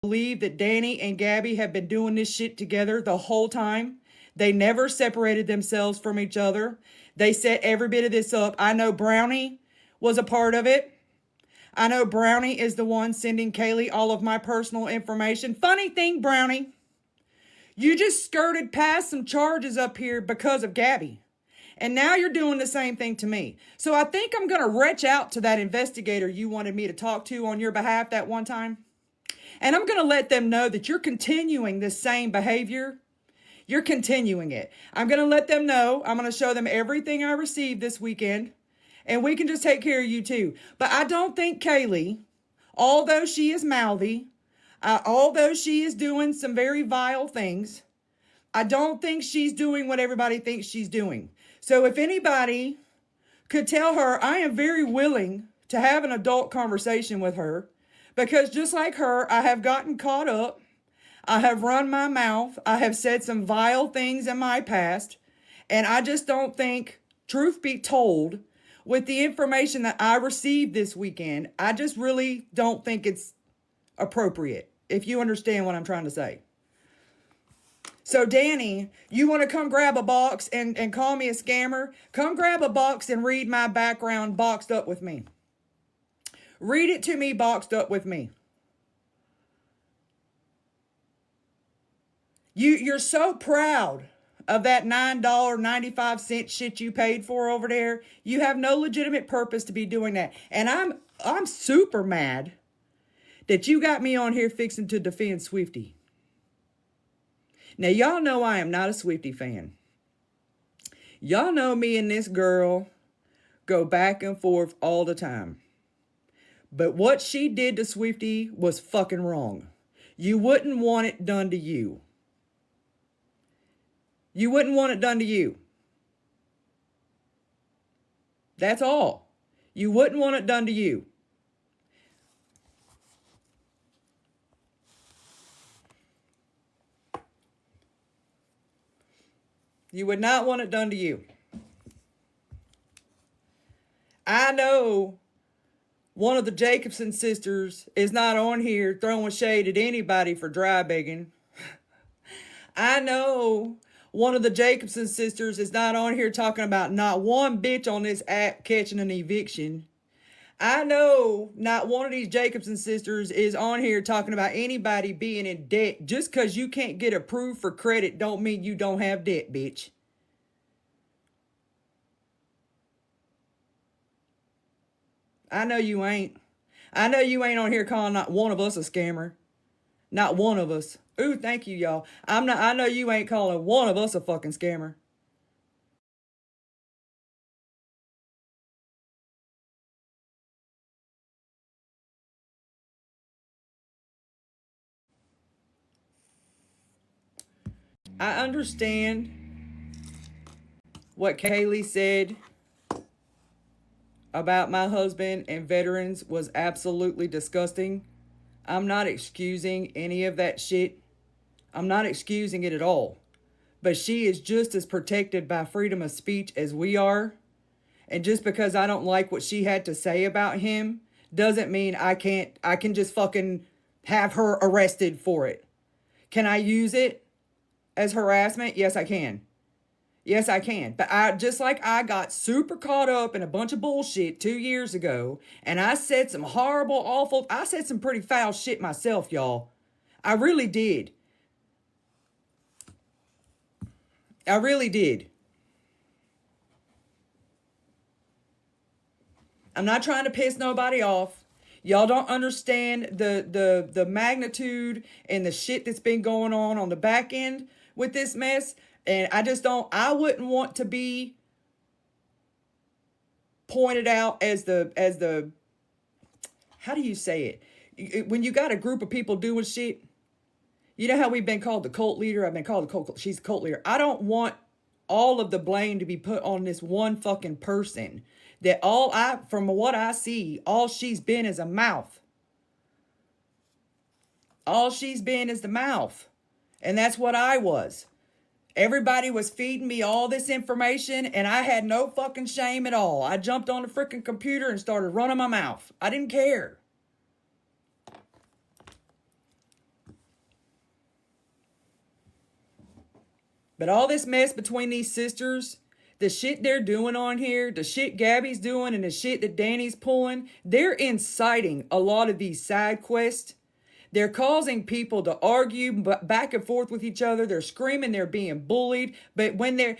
believe that Danny and Gabby have been doing this shit together the whole time. They never separated themselves from each other. They set every bit of this up. I know Brownie was a part of it. I know Brownie is the one sending Kaylee all of my personal information. Funny thing, Brownie, you just skirted past some charges up here because of Gabby. And now you're doing the same thing to me. So I think I'm going to reach out to that investigator you wanted me to talk to on your behalf that one time. And I'm going to let them know that you're continuing this same behavior. You're continuing it. I'm going to let them know. I'm going to show them everything I received this weekend. And we can just take care of you too. But I don't think Kaylee, although she is mouthy, although she is doing some very vile things, I don't think she's doing what everybody thinks she's doing. So if anybody could tell her, I am very willing to have an adult conversation with her, because just like her, I have gotten caught up. I have run my mouth. I have said some vile things in my past. And I just don't think, truth be told, with the information that I received this weekend, I just really don't think it's appropriate, if you understand what I'm trying to say. So Danny, you want to come grab a box and call me a scammer? Come grab a box and read my background boxed up with me. Read it to me boxed up with me. You're so proud of that $9.95 shit you paid for over there. You have no legitimate purpose to be doing that. And I'm super mad that you got me on here fixing to defend Swifty. Now, y'all know I am not a Swifty fan. Y'all know me and this girl go back and forth all the time. But what she did to Swifty was fucking wrong. You wouldn't want it done to you. You wouldn't want it done to you. That's all. You wouldn't want it done to you. You would not want it done to you. I know one of the Jacobson sisters is not on here throwing shade at anybody for dry begging. I know one of the Jacobson sisters is not on here talking about not one bitch on this app catching an eviction. I know not one of these Jacobson sisters is on here talking about anybody being in debt. Just because you can't get approved for credit don't mean you don't have debt, bitch. I know you ain't. I know you ain't on here calling not one of us a scammer. Not one of us. Ooh, thank you, y'all. I know you ain't calling one of us a fucking scammer. I understand what Kaylee said about my husband and veterans was absolutely disgusting. I'm not excusing any of that shit. I'm not excusing it at all. But she is just as protected by freedom of speech as we are. And just because I don't like what she had to say about him doesn't mean I can just fucking have her arrested for it. Can I use it as harassment? Yes, I can. Yes, I can. But just like I got super caught up in a bunch of bullshit 2 years ago, and I said some horrible, awful, I said some pretty foul shit myself, y'all. I really did. I really did. I'm not trying to piss nobody off. Y'all don't understand the magnitude and the shit that's been going on the back end with this mess. And I wouldn't want to be pointed out as the, how do you say it? When you got a group of people doing shit, you know how we've been called the cult leader? I've been called she's the cult leader. I don't want all of the blame to be put on this one fucking person. From what I see, all she's been is a mouth. All she's been is the mouth. And that's what I was. Everybody was feeding me all this information, and I had no fucking shame at all. I jumped on the freaking computer and started running my mouth. I didn't care. But all this mess between these sisters, the shit they're doing on here, the shit Gabby's doing, and the shit that Danny's pulling, they're inciting a lot of these side quests. They're causing people to argue back and forth with each other. They're screaming, they're being bullied. But when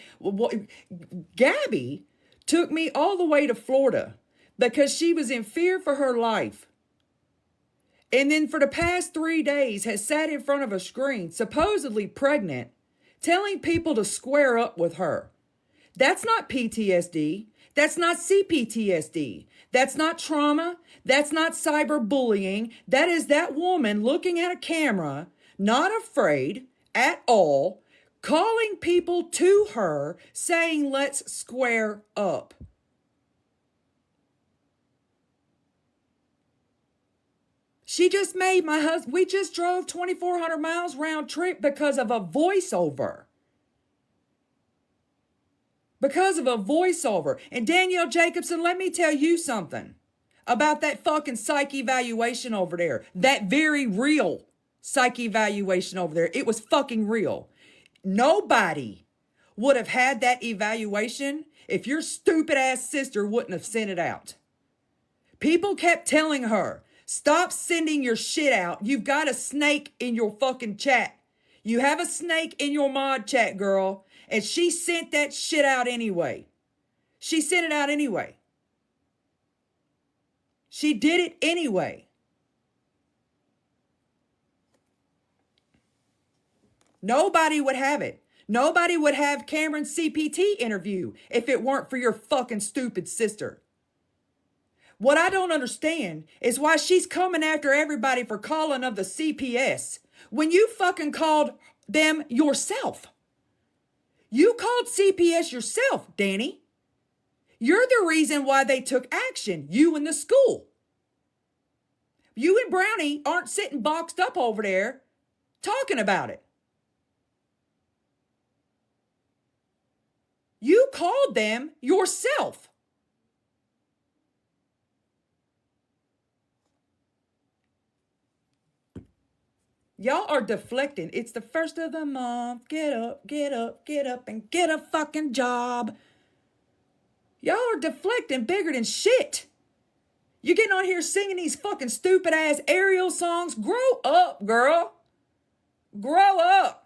Gabby took me all the way to Florida because she was in fear for her life. And then for the past 3 days has sat in front of a screen, supposedly pregnant, telling people to square up with her. That's not PTSD. That's not CPTSD. That's not trauma. That's not cyberbullying. That is that woman looking at a camera, not afraid at all, calling people to her, saying, let's square up. She just made my husband, we just drove 2,400 miles round trip because of a voiceover. Because of a voiceover. And Danielle Jacobson, let me tell you something about that fucking psych evaluation over there. That very real psych evaluation over there. It was fucking real. Nobody would have had that evaluation if your stupid ass sister wouldn't have sent it out. People kept telling her, stop sending your shit out. You've got a snake in your fucking chat. You have a snake in your mod chat, girl. And she sent that shit out anyway. She sent it out anyway. She did it anyway. Nobody would have it. Nobody would have Cameron's CPT interview if it weren't for your fucking stupid sister. What I don't understand is why she's coming after everybody for calling of the CPS when you fucking called them yourself. You called CPS yourself, Danny. You're the reason why they took action, you and the school. You and Brownie aren't sitting boxed up over there talking about it. You called them yourself. Y'all are deflecting. It's the first of the month. Get up, get up, get up, and get a fucking job. Y'all are deflecting bigger than shit. You getting on here singing these fucking stupid ass Ariel songs? Grow up, girl. Grow up.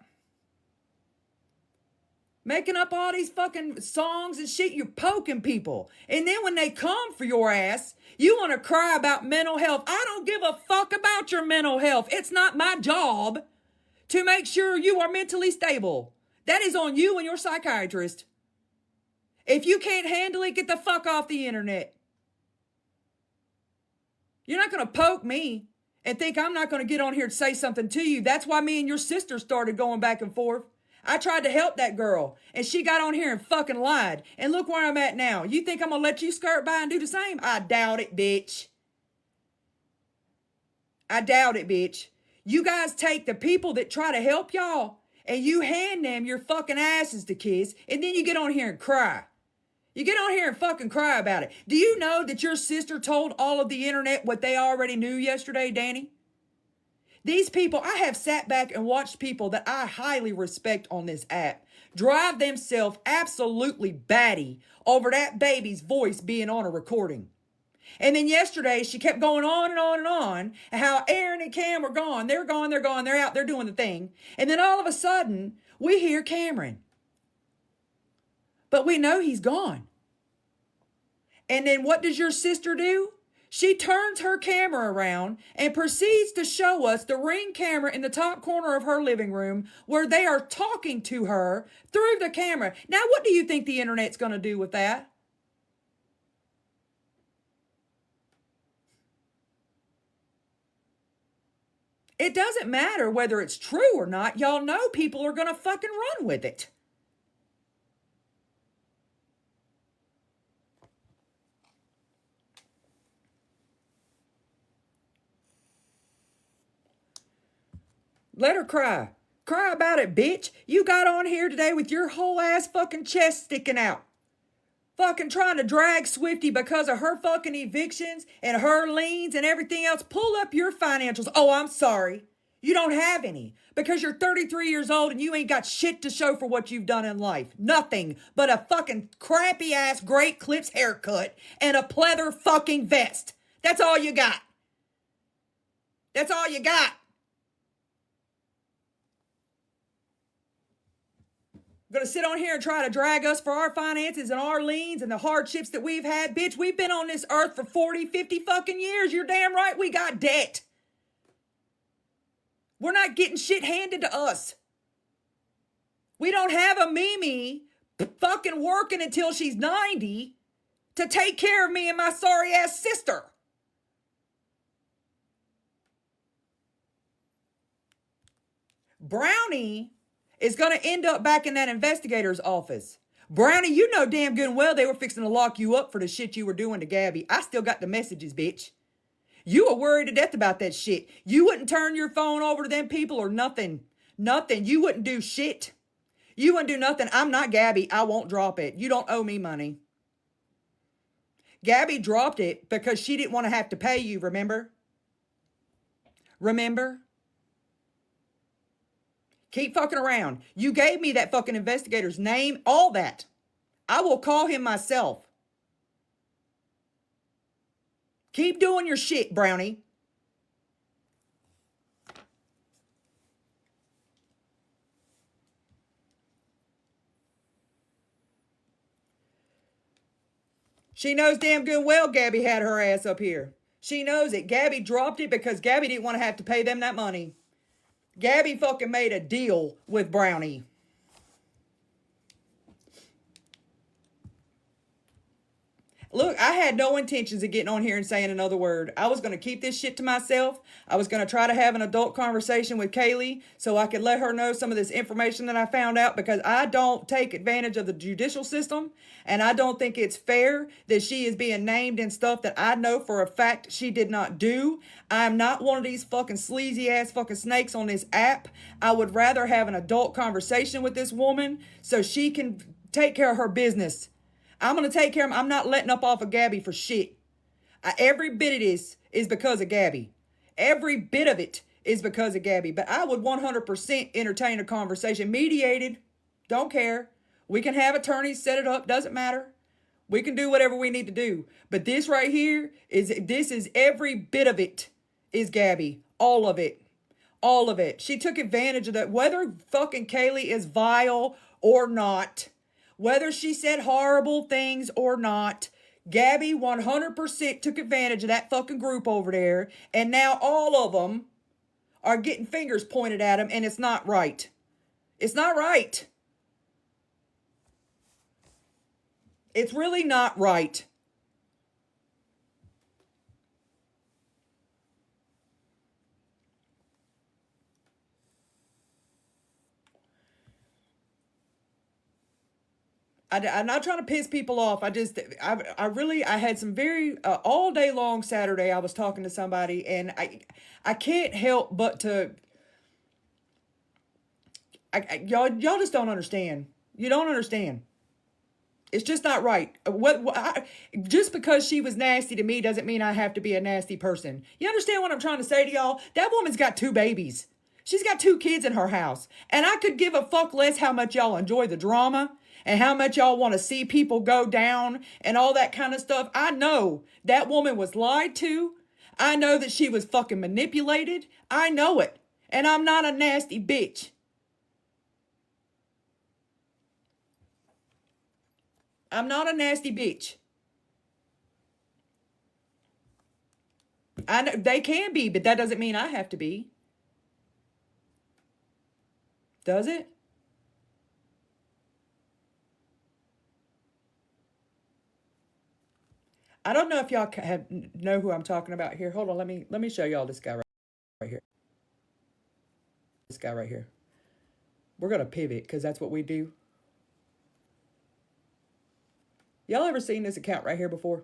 Making up all these fucking songs and shit, you're poking people. And then when they come for your ass, you want to cry about mental health. I don't give a fuck about your mental health. It's not my job to make sure you are mentally stable. That is on you and your psychiatrist. If you can't handle it, get the fuck off the internet. You're not going to poke me and think I'm not going to get on here to say something to you. That's why me and your sister started going back and forth. I tried to help that girl, and she got on here and fucking lied. And look where I'm at now. You think I'm going to let you skirt by and do the same? I doubt it, bitch. I doubt it, bitch. You guys take the people that try to help y'all, and you hand them your fucking asses to kiss, and then you get on here and cry. You get on here and fucking cry about it. Do you know that your sister told all of the internet what they already knew yesterday, Danny? These people, I have sat back and watched people that I highly respect on this app drive themselves absolutely batty over that baby's voice being on a recording. And then yesterday, she kept going on and on and on, and how Aaron and Cam were gone. They're gone, they're gone, they're out, they're doing the thing. And then all of a sudden, we hear Cameron. But we know he's gone. And then what does your sister do? She turns her camera around and proceeds to show us the Ring camera in the top corner of her living room where they are talking to her through the camera. Now, what do you think the internet's going to do with that? It doesn't matter whether it's true or not. Y'all know people are going to fucking run with it. Let her cry. Cry about it, bitch. You got on here today with your whole ass fucking chest sticking out. Fucking trying to drag Swifty because of her fucking evictions and her liens and everything else. Pull up your financials. Oh, I'm sorry. You don't have any because you're 33 years old and you ain't got shit to show for what you've done in life. Nothing but a fucking crappy ass Great Clips haircut and a pleather fucking vest. That's all you got. That's all you got. Gonna sit on here and try to drag us for our finances and our liens and the hardships that we've had. Bitch, we've been on this earth for 40, 50 fucking years. You're damn right we got debt. We're not getting shit handed to us. We don't have a Mimi fucking working until she's 90 to take care of me and my sorry ass sister. Brownie is going to end up back in that investigator's office. Brownie, you know damn good and well they were fixing to lock you up for the shit you were doing to Gabby. I still got the messages, bitch. You were worried to death about that shit. You wouldn't turn your phone over to them people or nothing. Nothing. You wouldn't do shit. You wouldn't do nothing. I'm not Gabby. I won't drop it. You don't owe me money. Gabby dropped it because she didn't want to have to pay you, remember? Remember? Keep fucking around. You gave me that fucking investigator's name, all that. I will call him myself. Keep doing your shit, Brownie. She knows damn good and well Gabby had her ass up here. She knows it. Gabby dropped it because Gabby didn't want to have to pay them that money. Gabby fucking made a deal with Brownie. Look, I had no intentions of getting on here and saying another word. I was going to keep this shit to myself. I was going to try to have an adult conversation with Kaylee so I could let her know some of this information that I found out, because I don't take advantage of the judicial system, and I don't think it's fair that she is being named in stuff that I know for a fact she did not do. I'm not one of these fucking sleazy ass fucking snakes on this app. I would rather have an adult conversation with this woman so she can take care of her business. I'm going to take care of him. I'm not letting up off of Gabby for shit. Every bit of this is because of Gabby. Every bit of it is because of Gabby. But I would 100% entertain a conversation. Mediated. Don't care. We can have attorneys set it up. Doesn't matter. We can do whatever we need to do. But this right here is every bit of it is Gabby. All of it. All of it. She took advantage of that. Whether fucking Kaylee is vile or not, whether she said horrible things or not, Gabby 100% took advantage of that fucking group over there. And now all of them are getting fingers pointed at them, and it's not right. It's not right. It's really not right. I'm not trying to piss people off. I had some very, all day long Saturday, I was talking to somebody, and I can't help but to, y'all just don't understand. You don't understand. It's just not right. Just because she was nasty to me doesn't mean I have to be a nasty person. You understand what I'm trying to say to y'all? That woman's got 2 babies. She's got 2 kids in her house. And I could give a fuck less how much y'all enjoy the drama and how much y'all want to see people go down and all that kind of stuff. I know that woman was lied to. I know that she was fucking manipulated. I know it. And I'm not a nasty bitch. I'm not a nasty bitch. I know they can be, but that doesn't mean I have to be. Does it? I don't know if y'all know who I'm talking about here. Hold on, let me show y'all this guy right here. This guy right here. We're gonna pivot because that's what we do. Y'all ever seen this account right here before?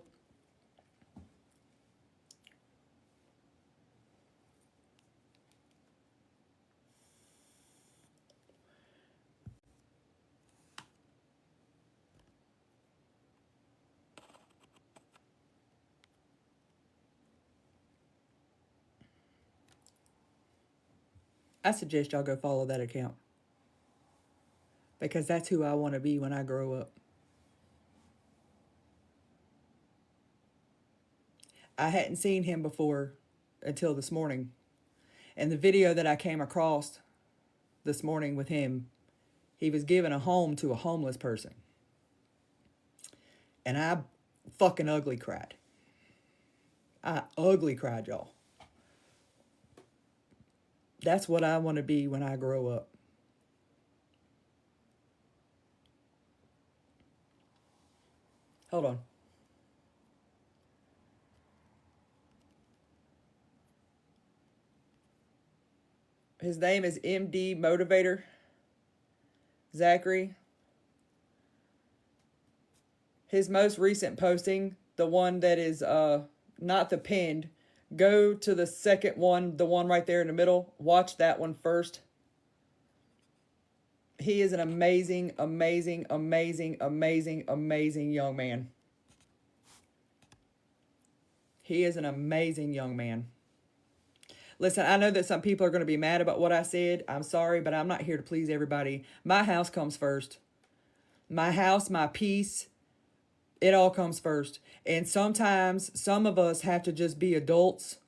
I suggest y'all go follow that account. Because that's who I want to be when I grow up. I hadn't seen him before until this morning. And the video that I came across this morning with him, he was giving a home to a homeless person. And I fucking ugly cried. I ugly cried, y'all. That's what I want to be when I grow up. Hold on. His name is MD Motivator. Zachary. His most recent posting, the one that is not the pinned, go to the second one, the one right there in the middle. Watch that one first. He is an amazing, amazing, amazing, amazing, amazing young man. He is an amazing young man. Listen, I know that some people are going to be mad about what I said. I'm sorry, but I'm not here to please everybody. My house comes first. My house, my peace, it all comes first. And sometimes some of us have to just be adults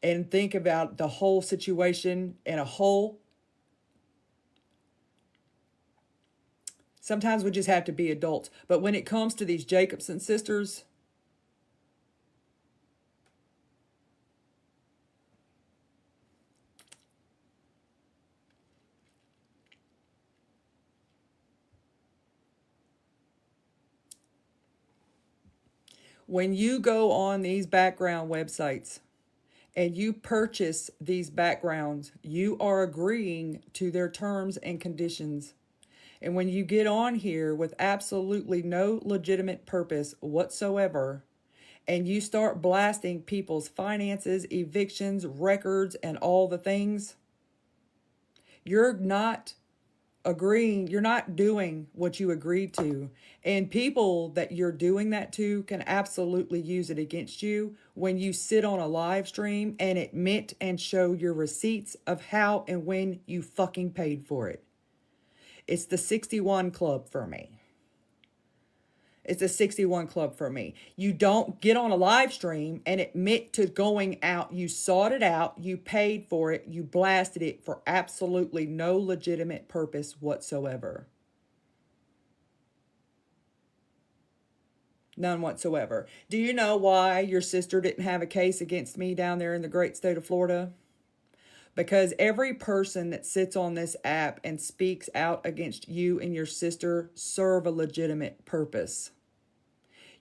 and think about the whole situation in a whole. Sometimes we just have to be adults. But when it comes to these Jacobson sisters, when you go on these background websites and you purchase these backgrounds, you are agreeing to their terms and conditions. And when you get on here with absolutely no legitimate purpose whatsoever, and you start blasting people's finances, evictions, records, and all the things, you're not agreeing, you're not doing what you agreed to. And people that you're doing that to can absolutely use it against you when you sit on a live stream and admit and show your receipts of how and when you fucking paid for it. It's the 61 club for me. It's a 61 club for me. You don't get on a live stream and admit to going out. You sought it out. You paid for it. You blasted it for absolutely no legitimate purpose whatsoever. None whatsoever. Do you know why your sister didn't have a case against me down there in the great state of Florida? Because every person that sits on this app and speaks out against you and your sister serve a legitimate purpose.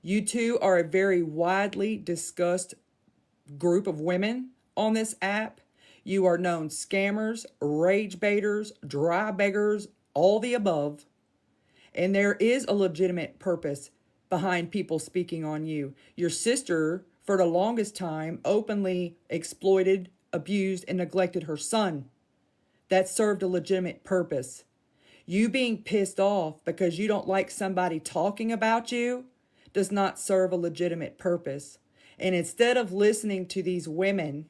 You two are a very widely discussed group of women on this app. You are known scammers, rage baiters, dry beggars, all the above. And there is a legitimate purpose behind people speaking on you. Your sister, for the longest time, openly exploited, abused, and neglected her son. That served a legitimate purpose. You being pissed off because you don't like somebody talking about you does not serve a legitimate purpose. And instead of listening to these women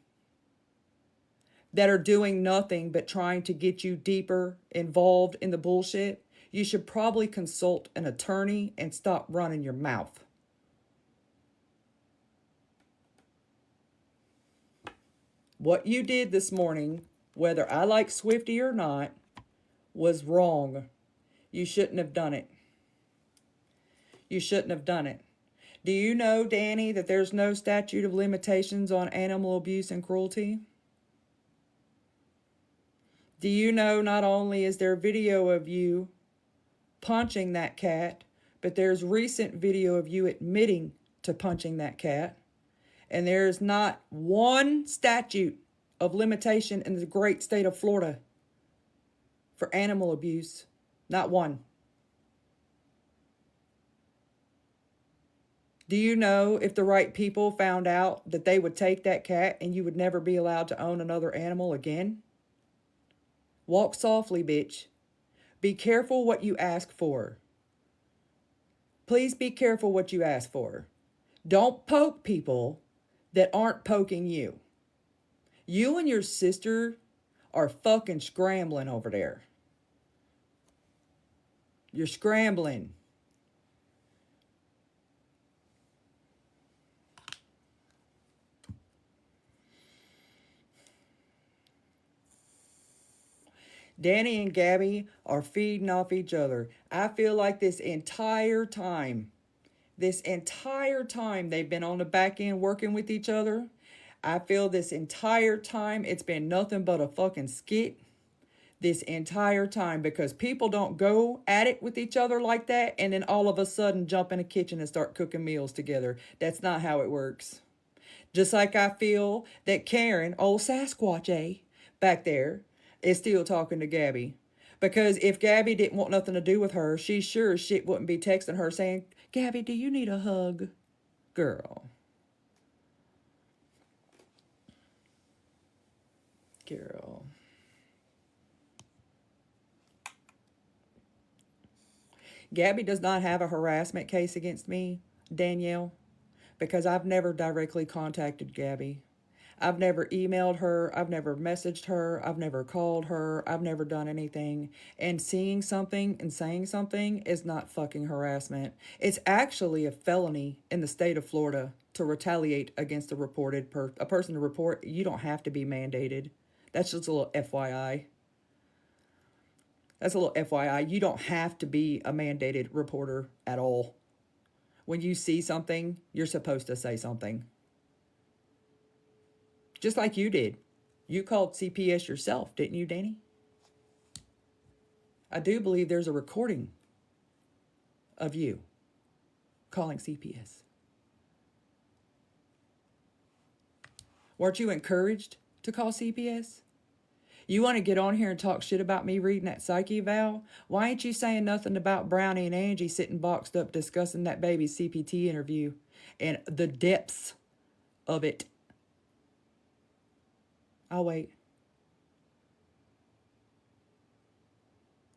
that are doing nothing but trying to get you deeper involved in the bullshit, you should probably consult an attorney and stop running your mouth. What you did this morning, whether I like Swifty or not, was wrong. You shouldn't have done it. You shouldn't have done it. Do you know, Danny, that there's no statute of limitations on animal abuse and cruelty? Do you know not only is there video of you punching that cat, but there's recent video of you admitting to punching that cat? And there's not one statute of limitation in the great state of Florida for animal abuse. Not one. Do you know if the right people found out that they would take that cat and you would never be allowed to own another animal again? Walk softly, bitch. Be careful what you ask for. Please be careful what you ask for. Don't poke people that aren't poking you. You and your sister are fucking scrambling over there. You're scrambling. Danny and Gabby are feeding off each other. I feel like this entire time they've been on the back end working with each other. I feel this entire time it's been nothing but a fucking skit. This entire time, because people don't go at it with each other like that and then all of a sudden jump in a kitchen and start cooking meals together. That's not how it works. Just like I feel that Karen, old Sasquatch, back there, is still talking to Gabby. Because if Gabby didn't want nothing to do with her, she sure as shit wouldn't be texting her saying, Gabby, do you need a hug? Girl. Girl. Gabby does not have a harassment case against me, Danielle, because I've never directly contacted Gabby. I've never emailed her. I've never messaged her. I've never called her. I've never done anything. And seeing something and saying something is not fucking harassment. It's actually a felony in the state of Florida to retaliate against a person to report. You don't have to be mandated. That's just a little FYI. That's a little FYI. You don't have to be a mandated reporter at all. When you see something, you're supposed to say something. Just like you did. You called CPS yourself, didn't you, Danny? I do believe there's a recording of you calling CPS. Weren't you encouraged to call CPS? You want to get on here and talk shit about me reading that psych eval? Why ain't you saying nothing about Brownie and Angie sitting boxed up discussing that baby's CPT interview and the depths of it? I'll wait.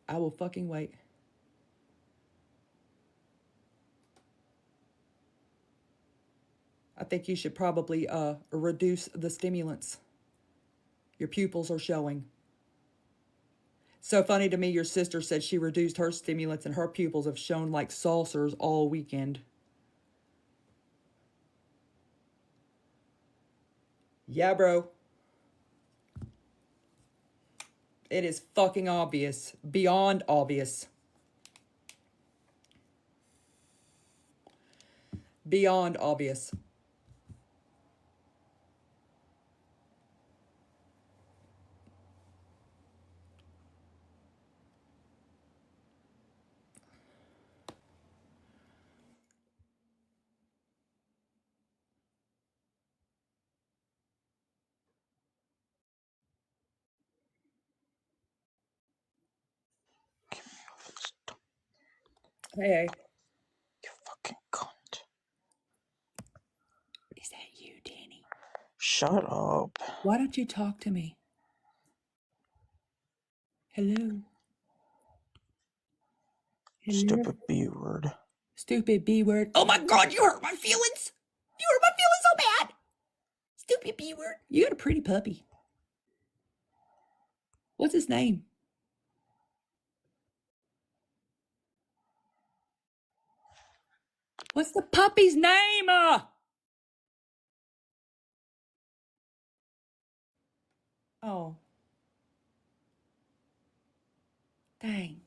I will fucking wait. I think you should probably reduce the stimulants. Your pupils are showing. So funny to me, your sister said she reduced her stimulants and her pupils have shown like saucers all weekend. Yeah, bro. It is fucking obvious. Beyond obvious. Beyond obvious. Hey. You fucking cunt. Is that you, Danny? Shut up. Why don't you talk to me? Hello? Hello? Stupid B word. Stupid B word. Oh my God, you hurt my feelings. You hurt my feelings so bad. Stupid B word. You got a pretty puppy. What's his name? What's the puppy's name? Oh. Dang.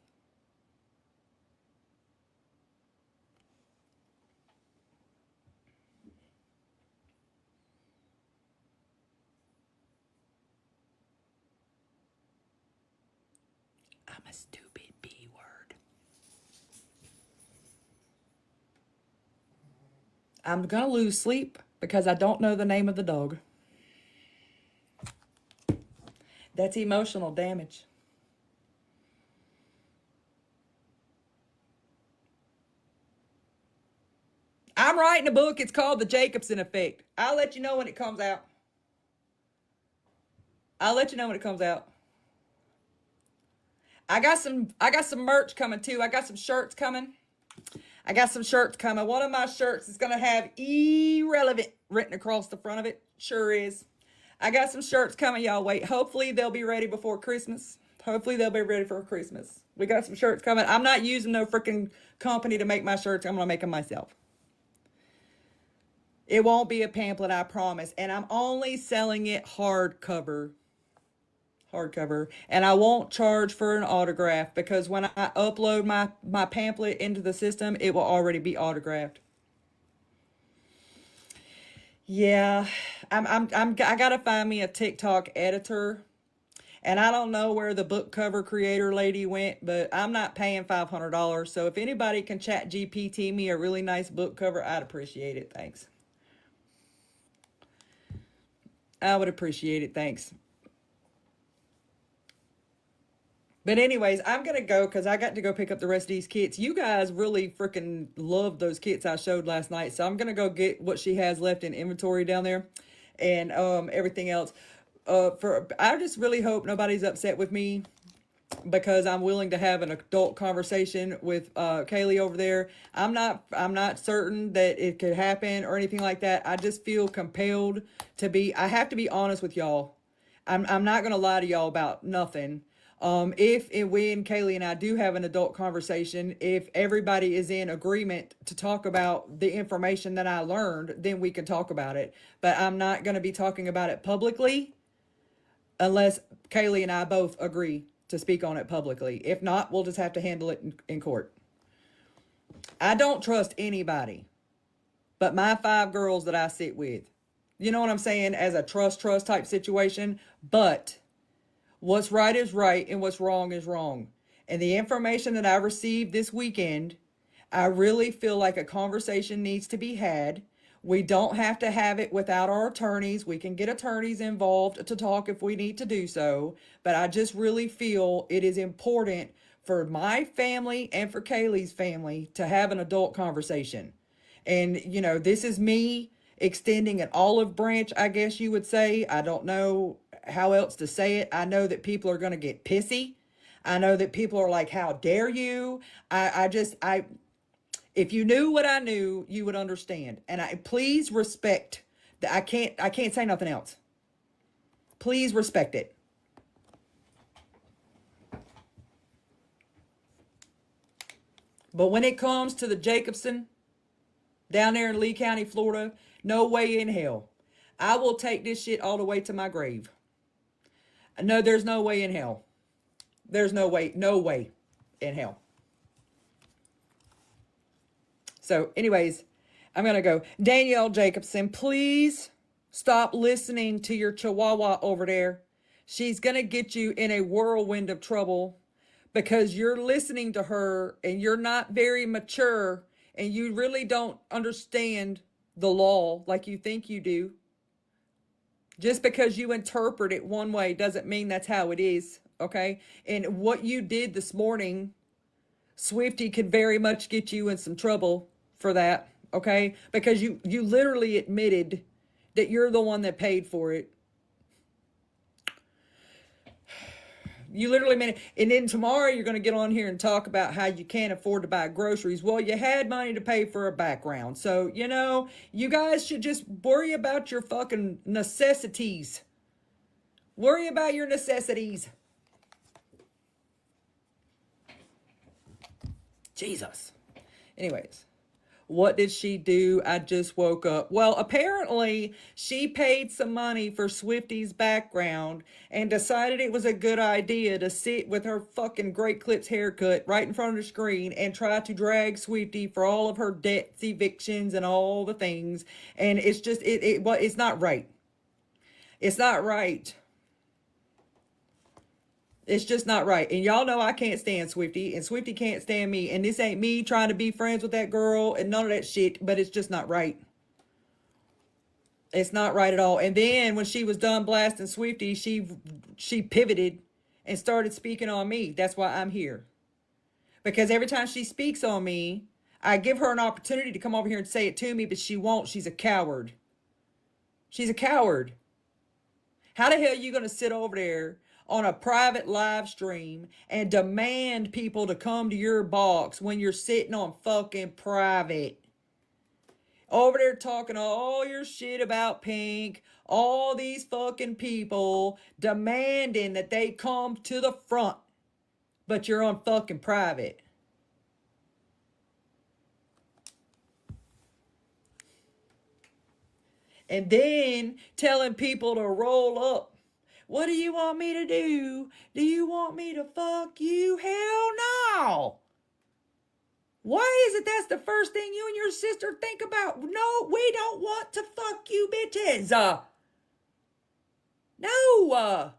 I'm a stupid B word. I'm gonna lose sleep because I don't know the name of the dog. That's emotional damage. I'm writing a book. It's called The Jacobson Effect. I'll let you know when it comes out. I'll let you know when it comes out. I got some merch coming too. I got some shirts coming. One of my shirts is gonna have irrelevant written across the front of it. Sure is. I got some shirts coming, y'all. Wait. Hopefully they'll be ready before Christmas. Hopefully they'll be ready for Christmas. We got some shirts coming. I'm not using no freaking company to make my shirts. I'm going to make them myself. It won't be a pamphlet, I promise. And I'm only selling it hardcover. Hardcover. And I won't charge for an autograph because when I upload my pamphlet into the system, it will already be autographed. Yeah, I gotta find me a TikTok editor. And I don't know where the book cover creator lady went, but I'm not paying $500. So if anybody can chat GPT me a really nice book cover, I'd appreciate it. Thanks. I would appreciate it. Thanks. But anyways, I'm going to go because I got to go pick up the rest of these kits. You guys really freaking loved those kits I showed last night. So I'm going to go get what she has left in inventory down there and everything else. I just really hope nobody's upset with me because I'm willing to have an adult conversation with Kaylee over there. I'm not certain that it could happen or anything like that. I just feel compelled to be. I have to be honest with y'all. I'm not gonna lie to y'all about nothing. If and when Kaylee and I do have an adult conversation, if everybody is in agreement to talk about the information that I learned, then we can talk about it. But I'm not going to be talking about it publicly unless Kaylee and I both agree to speak on it publicly. If not, we'll just have to handle it in court. I don't trust anybody but my 5 girls that I sit with. You know what I'm saying? As a trust type situation. But what's right is right and what's wrong is wrong. And the information that I received this weekend, I really feel like a conversation needs to be had. We don't have to have it without our attorneys. We can get attorneys involved to talk if we need to do so. But I just really feel it is important for my family and for Kaylee's family to have an adult conversation. And, you know, this is me extending an olive branch, I guess you would say. I don't know how else to say it. I know that people are going to get pissy. I know that people are like, how dare you? If you knew what I knew, you would understand. And please respect that. I can't say nothing else. Please respect it. But when it comes to the Jacobson down there in Lee County, Florida, no way in hell. I will take this shit all the way to my grave. No, there's no way in hell. There's no way in hell. So anyways, I'm going to go. Danielle Jacobson, please stop listening to your chihuahua over there. She's going to get you in a whirlwind of trouble because you're listening to her and you're not very mature and you really don't understand the law like you think you do. Just because you interpret it one way doesn't mean that's how it is, okay? And what you did this morning, Swifty could very much get you in some trouble for that, okay? Because you literally admitted that you're the one that paid for it. You literally meant it. And then tomorrow you're going to get on here and talk about how you can't afford to buy groceries. Well, you had money to pay for a background. So, you know, you guys should just worry about your fucking necessities. Worry about your necessities. Jesus. Anyways. What did she do? I just woke up. Well, apparently she paid some money for Swifty's background and decided it was a good idea to sit with her fucking Great Clips haircut right in front of the screen and try to drag Swifty for all of her debts, evictions, and all the things. And it's just, it's not right. It's not right. It's just not right. And y'all know I can't stand Swifty, and Swifty can't stand me. And this ain't me trying to be friends with that girl and none of that shit, but it's just not right. It's not right at all. And then when she was done blasting Swifty, she pivoted and started speaking on me. That's why I'm here. Because every time she speaks on me, I give her an opportunity to come over here and say it to me, but she won't. She's a coward. She's a coward. How the hell are you going to sit over there on a private live stream and demand people to come to your box when you're sitting on fucking private? Over there talking all your shit about Pink, all these fucking people demanding that they come to the front, but you're on fucking private. And then telling people to roll up. What do you want me to do? Do you want me to fuck you? Hell no. Why is it that's the first thing you and your sister think about? No, we don't want to fuck you bitches. No.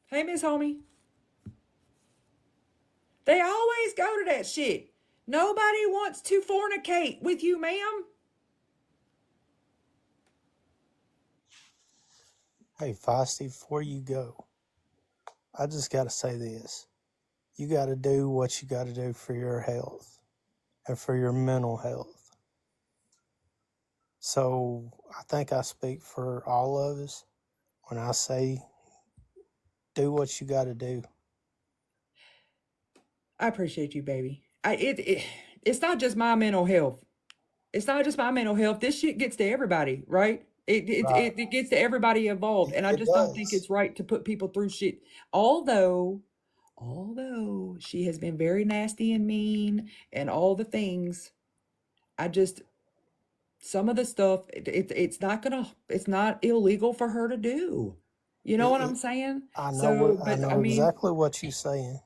Hey, Miss Homie. They always go to that shit. Nobody wants to fornicate with you, ma'am. Hey, Feisty, before you go, I just got to say this. You got to do what you got to do for your health and for your mental health. So I think I speak for all of us when I say do what you got to do. I appreciate you, baby. It's not just my mental health. It's not just my mental health. This shit gets to everybody, right? Right. It gets to everybody involved, and I It just don't think does. it's right to put people through shit. Although she has been very nasty and mean and all the things, I just some of the stuff it's not illegal for her to do. You know what I'm It, saying? I know So, what I but I know mean, exactly what you're saying.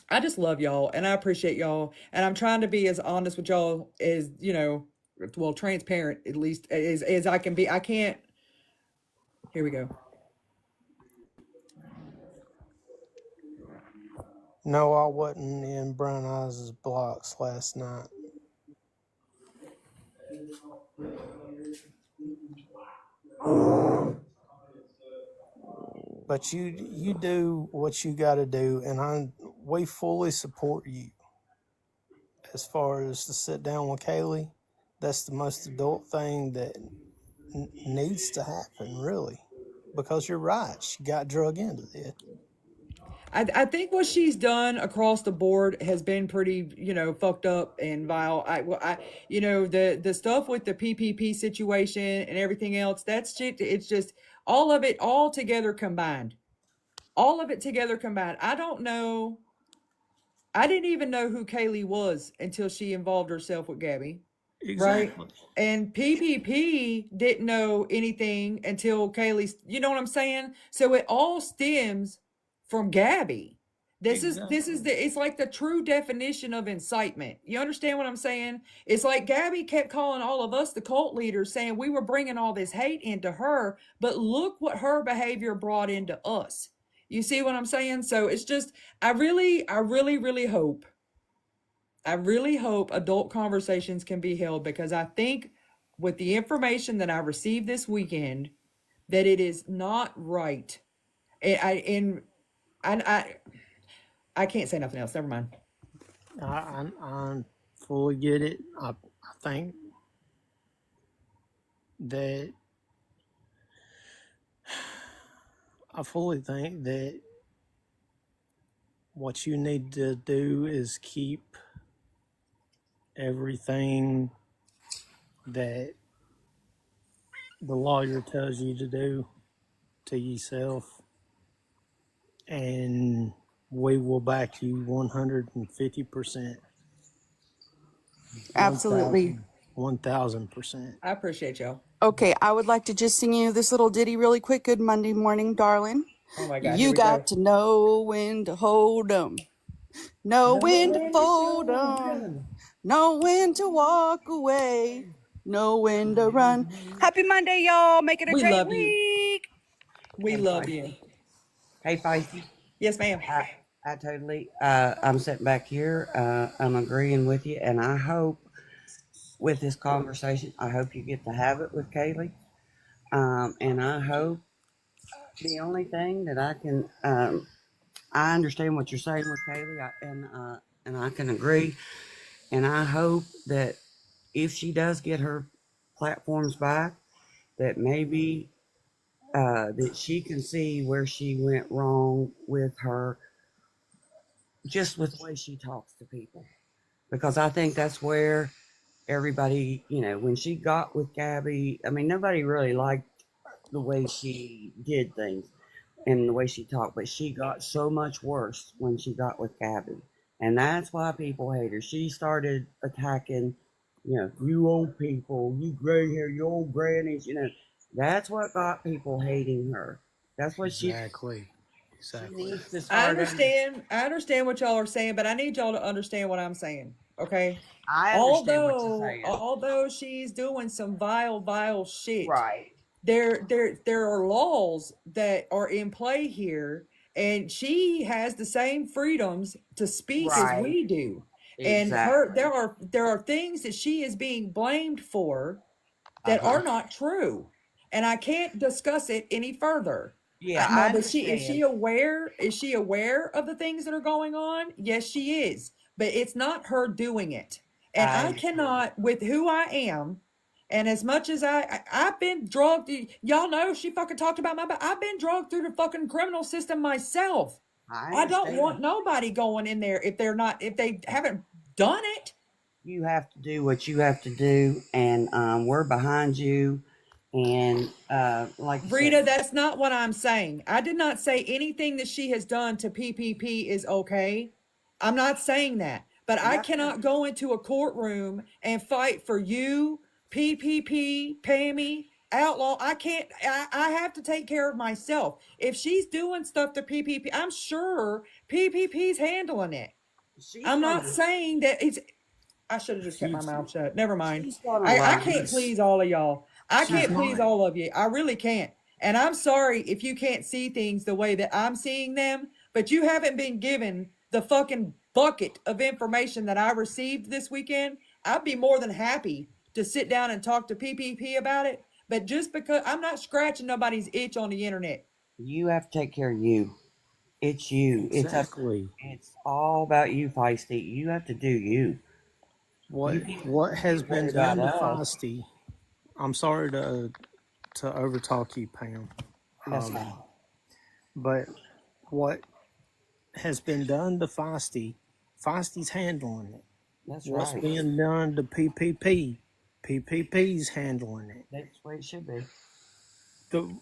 I just love y'all and I appreciate y'all. And I'm trying to be as honest with y'all as, well, transparent at least as I can be. I can't. Here we go. No, I wasn't in Brown Eyes' blocks last night. But you do what you got to do, and we fully support you. As far as to sit down with Kaylee, that's the most adult thing that needs to happen, really, because you're right. She got drug into this. I think what she's done across the board has been pretty, fucked up and vile. The stuff with the PPP situation and everything else, that's shit. It's just all of it all together combined. All of it together combined. I don't know. I didn't even know who Kaylee was until she involved herself with Gabby, right? Exactly. And PPP didn't know anything until Kaylee, you know what I'm saying? So it all stems from Gabby. This is Exactly. it's like the true definition of incitement. You understand what I'm saying? It's like Gabby kept calling all of us the cult leaders saying we were bringing all this hate into her, but look what her behavior brought into us. You see what I'm saying? So it's just I really hope adult conversations can be held because I think with the information that I received this weekend that it is not right. I I can't say nothing else. Never mind. I fully get it. I think that I fully think that what you need to do is keep everything that the lawyer tells you to do to yourself, and we will back you 150%, Absolutely. 1000%. I appreciate y'all. Okay, I would like to just sing you this little ditty really quick. Good Monday morning, darling. Oh my God, here You we go. got to know when to hold 'em, know No when to when to fold show 'em, them. know when to walk away, know when to run. Happy Monday, y'all. Make it a We great love you. week. We Hey, love you. Feisty. Hey, Feisty. Yes, ma'am. I totally, I'm sitting back here. I'm agreeing with you, and I hope with this conversation, I hope you get to have it with Kaylee. And I hope the only thing that I understand what you're saying with Kaylee, and I can agree. And I hope that if she does get her platforms back, that maybe that she can see where she went wrong with her, just with the way she talks to people. Because I think that's where everybody, when she got with Gabby, I mean, nobody really liked the way she did things and the way she talked, but she got so much worse when she got with Gabby. And that's why people hate her. She started attacking, you old people, you gray hair, you old grannies, That's what got people hating her. That's what Exactly. she Exactly. needs to I start. understand. I understand what y'all are saying, but I need y'all to understand what I'm saying. Okay. I understand what you're Although, saying. although she's doing some vile shit, Right. there are laws that are in play here, and she has the same freedoms to speak as Right. we do. And Exactly. there are things that she is being blamed for Uh that huh. are not true, and I can't discuss it any further. Yeah, Now, I does she is she understand. aware? Is she aware of the things that are going on? Yes, she is, but it's not her doing it. And I I understand. cannot, with who I am, and as much as I've been drugged. Y'all know she fucking talked about my. I've been drugged through the fucking criminal system myself. I I don't understand. want nobody going in there if they haven't done it. You have to do what you have to do, and we're behind you. And like you said, Rita, that's not what I'm saying. I did not say anything that she has done to PPP is okay. I'm not saying that. But I nothing. cannot go into a courtroom and fight for you, PPP, Pammy, Outlaw. I can't, I have to take care of myself. If she's doing stuff to PPP, I'm sure PPP's handling it. She's I'm not gonna. saying that it's, I should have just kept my She's mouth shut. Never mind. She's gonna I learn. can't she's please all of y'all. I she's can't please not. all of you. I really can't. And I'm sorry if you can't see things the way that I'm seeing them, but you haven't been given the fucking bucket of information that I received this weekend. I'd be more than happy to sit down and talk to PPP about it. But just because I'm not scratching nobody's itch on the internet. You have to take care of you. It's you. It's up. Exactly. It's all about you, feisty. You have to do you. You can't What has worry been about done to us. Feisty? I'm sorry to overtalk you, Pam. That's fine. But what has been done to Feisty, Feisty's handling it. That's What's right. being done to PPP, PPP's handling it. That's the way it should be. The Y'all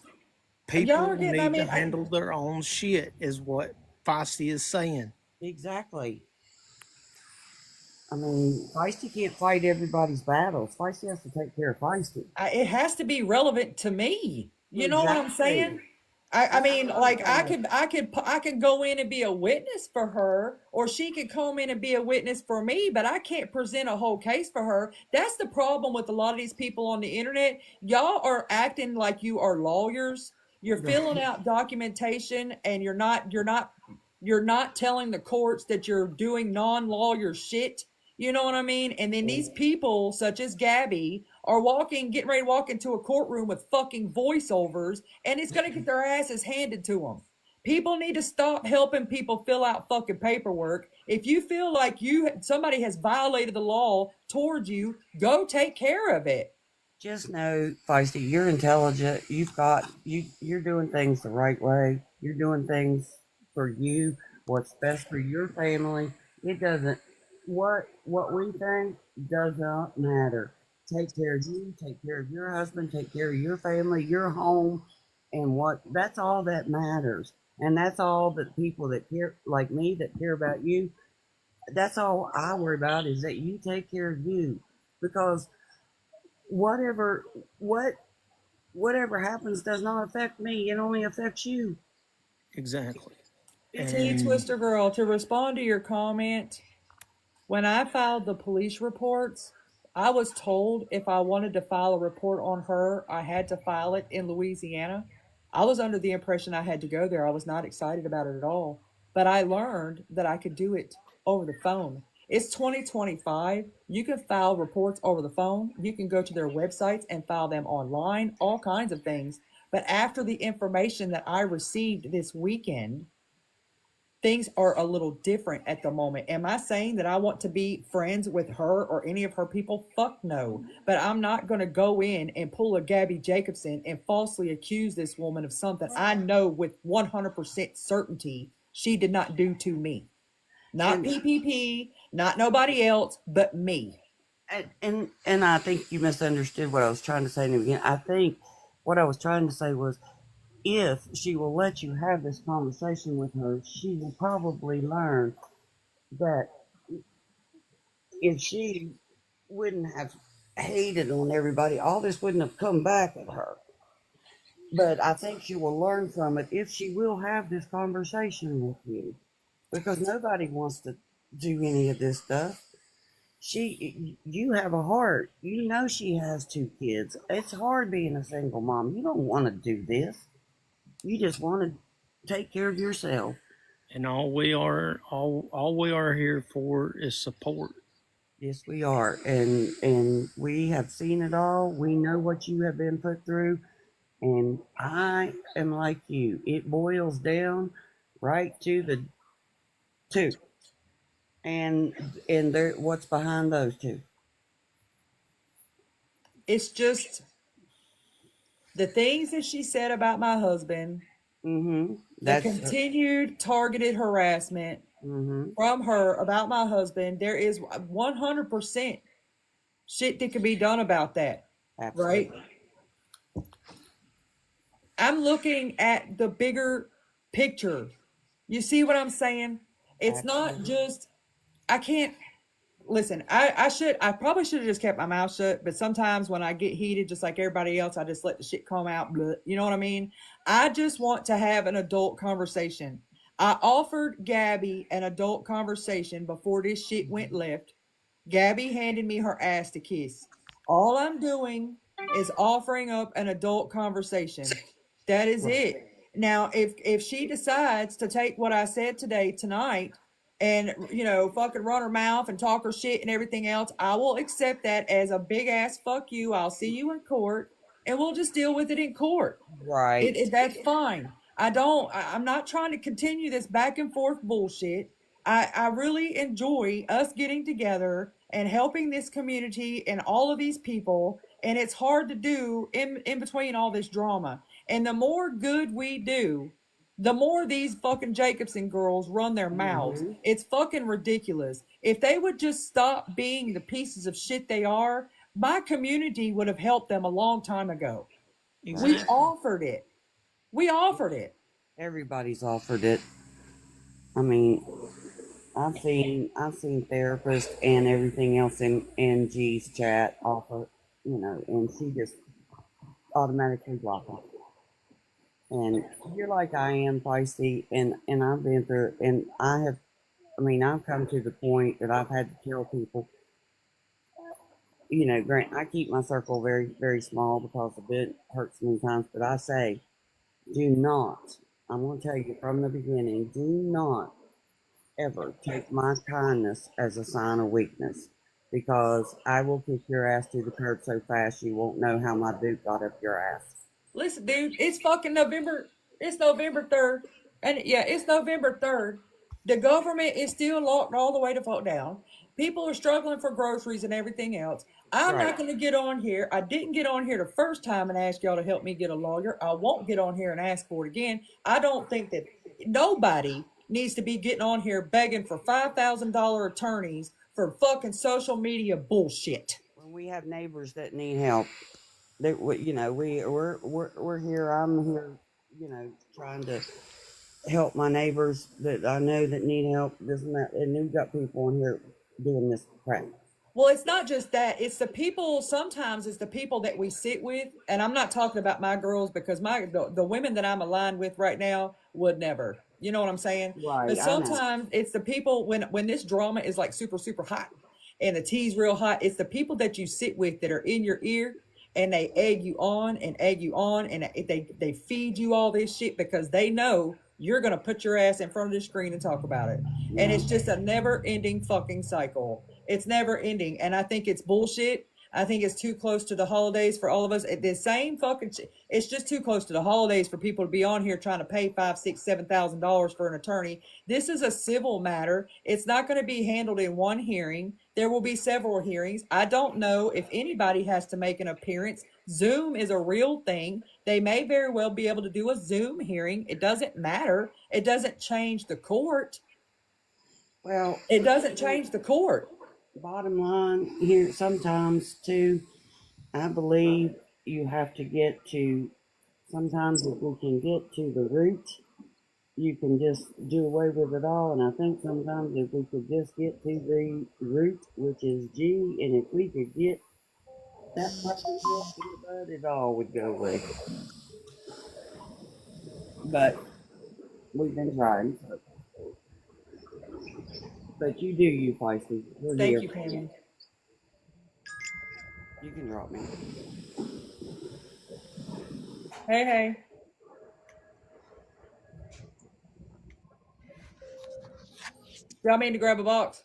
people are getting, I need to mean, handle their own shit, is what Feisty is saying. Exactly. I mean, Feisty can't fight everybody's battles. Feisty has to take care of Feisty. it has to be relevant to me. You know what I'm Exactly. saying? I That's mean, what I'm like saying. I could go in and be a witness for her, or she could come in and be a witness for me, but I can't present a whole case for her. That's the problem with a lot of these people on the internet. Y'all are acting like you are lawyers. You're filling out documentation, and you're not telling the courts that you're doing non-lawyer shit. You know what I mean? And then these people, such as Gabby, are getting ready to walk into a courtroom with fucking voiceovers, and it's gonna get their asses handed to them. People need to stop helping people fill out fucking paperwork. If you feel like somebody has violated the law towards you, go take care of it. Just know, Feisty, you're intelligent. You're doing things the right way. You're doing things for you, what's best for your family. It doesn't what we think does not matter. Take care of you, take care of your husband, take care of your family, your home, and what that's all that matters. And that's all that people that care like me that care about you, that's all I worry about is that you take care of you. Because whatever what whatever happens does not affect me. It only affects you. Exactly. T And Twister Girl, to respond to your comment, when I filed the police reports, I was told if I wanted to file a report on her, I had to file it in Louisiana. I was under the impression I had to go there. I was not excited about it at all. But I learned that I could do it over the phone. It's 2025. You can file reports over the phone. You can go to their websites and file them online, all kinds of things. But after the information that I received this weekend, things are a little different at the moment. Am I saying that I want to be friends with her or any of her people? Fuck no. But I'm not going to go in and pull a Gabby Jacobson and falsely accuse this woman of something I know with 100% certainty she did not do to me. Not And PPP, not nobody else, but me. and I think you misunderstood what I was trying to say in the beginning. I think what I was trying to say was, if she will let you have this conversation with her, she will probably learn that if she wouldn't have hated on everybody, all this wouldn't have come back at her. But I think she will learn from it if she will have this conversation with you, because nobody wants to do any of this stuff. You have a heart. You know she has two kids. It's hard being a single mom. You don't want to do this. You just want to take care of yourself. And all we are here for is support. Yes, we are, and we have seen it all. We know what you have been put through, and I am like you. It boils down right to the two, and there, what's behind those two? It's just the things that she said about my husband, Mm-hmm. the That's continued targeted harassment mm-hmm. from her about my husband. There is 100% shit that can be done about that, Absolutely. right? I'm looking at the bigger picture. You see what I'm saying? It's not Absolutely. just, I can't, listen, I probably should have just kept my mouth shut, but sometimes when I get heated, just like everybody else, I just let the shit come out. You know what I mean? I just want to have an adult conversation. I offered Gabby an adult conversation before this shit went left. Gabby handed me her ass to kiss. All I'm doing is offering up an adult conversation. That is it. Now, if she decides to take what I said tonight, and fucking run her mouth and talk her shit and everything else, I will accept that as a big ass fuck you. I'll see you in court, and we'll just deal with it in court. Right. That's fine. I'm not trying to continue this back and forth bullshit. I really enjoy us getting together and helping this community and all of these people. And it's hard to do in between all this drama. And the more good we do, the more these fucking Jacobson girls run their mouths. Mm-hmm. It's fucking ridiculous. If they would just stop being the pieces of shit they are, my community would have helped them a long time ago. We Exactly. offered it. We offered it. Everybody's offered it. I mean, I've seen therapists and everything else in G's chat offer, and she just automatically block off. And you're like I am, feisty, and I've been through, and I've come to the point that I've had to tell people, Grant, I keep my circle very, very small because a bit hurts many times, but I say, do not, I'm going to tell you from the beginning, do not ever take my kindness as a sign of weakness, because I will kick your ass to the curb so fast you won't know how my boot got up your ass. Listen, dude, it's fucking November. It's November 3rd. And yeah, it's November 3rd. The government is still locked all the way to fuck down. People are struggling for groceries and everything else. I'm Right. not going to get on here. I didn't get on here the first time and ask y'all to help me get a lawyer. I won't get on here and ask for it again. I don't think that nobody needs to be getting on here begging for $5,000 attorneys for fucking social media bullshit. When we have neighbors that need help, we're here. I'm here, trying to help my neighbors that I know that need help. This and that, and we've got people in here doing this crap. Well, it's not just that. It's the people, sometimes it's the people that we sit with. And I'm not talking about my girls, because the women that I'm aligned with right now would never. You know what I'm saying? Right, But I know. sometimes it's the people when this drama is like super, super hot and the tea's real hot, it's the people that you sit with that are in your ear, and they egg you on and egg you on, and they feed you all this shit because they know you're going to put your ass in front of the screen and talk about it. And Yeah. it's just a never ending fucking cycle. It's never ending. And I think it's bullshit. I think it's too close to the holidays for all of us. The same fucking. It's just too close to the holidays for people to be on here trying to pay $5, $6, $7,000 for an attorney. This is a civil matter. It's not going to be handled in one hearing. There will be several hearings. I don't know if anybody has to make an appearance. Zoom is a real thing. They may very well be able to do a Zoom hearing. It doesn't matter. It doesn't change the court. Well, It doesn't change the court. bottom line here, sometimes too, I believe you have to get to, sometimes if we can get to the root, you can just do away with it all. And I think sometimes if we could just get to the root, which is G, and if we could get that person up in the bud, it all would go away. But we've been trying. So. But you do, you feisty. We're Thank here. you, Pammy. You can drop me. Hey, hey. Y'all mean to grab a box?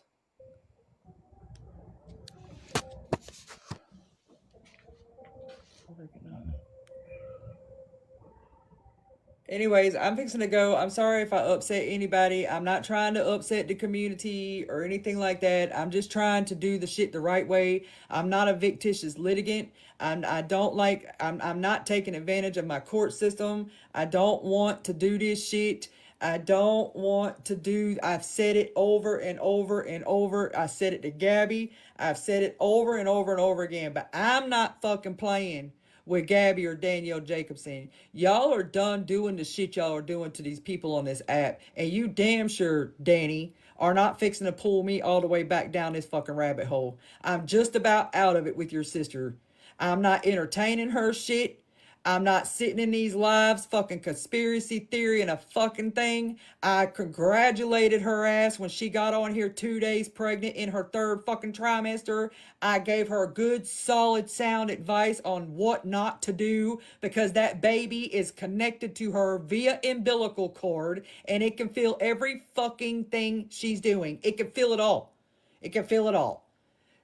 Anyways, I'm fixing to go. I'm sorry if I upset anybody. I'm not trying to upset the community or anything like that. I'm just trying to do the shit the right way. I'm not a fictitious litigant. I'm not taking advantage of my court system. I don't want to do this shit. I've said it over and over and over. I said it to Gabby. I've said it over and over and over again, but I'm not fucking playing with Gabby or Danielle Jacobson. Y'all are done doing the shit y'all are doing to these people on this app. And you damn sure, Danny, are not fixing to pull me all the way back down this fucking rabbit hole. I'm just about out of it with your sister. I'm not entertaining her shit. I'm not sitting in these lives fucking conspiracy theory and a fucking thing. I congratulated her ass when she got on here 2 days pregnant in her third fucking trimester. I gave her good, solid, sound advice on what not to do because that baby is connected to her via umbilical cord and it can feel every fucking thing she's doing. It can feel it all. It can feel it all.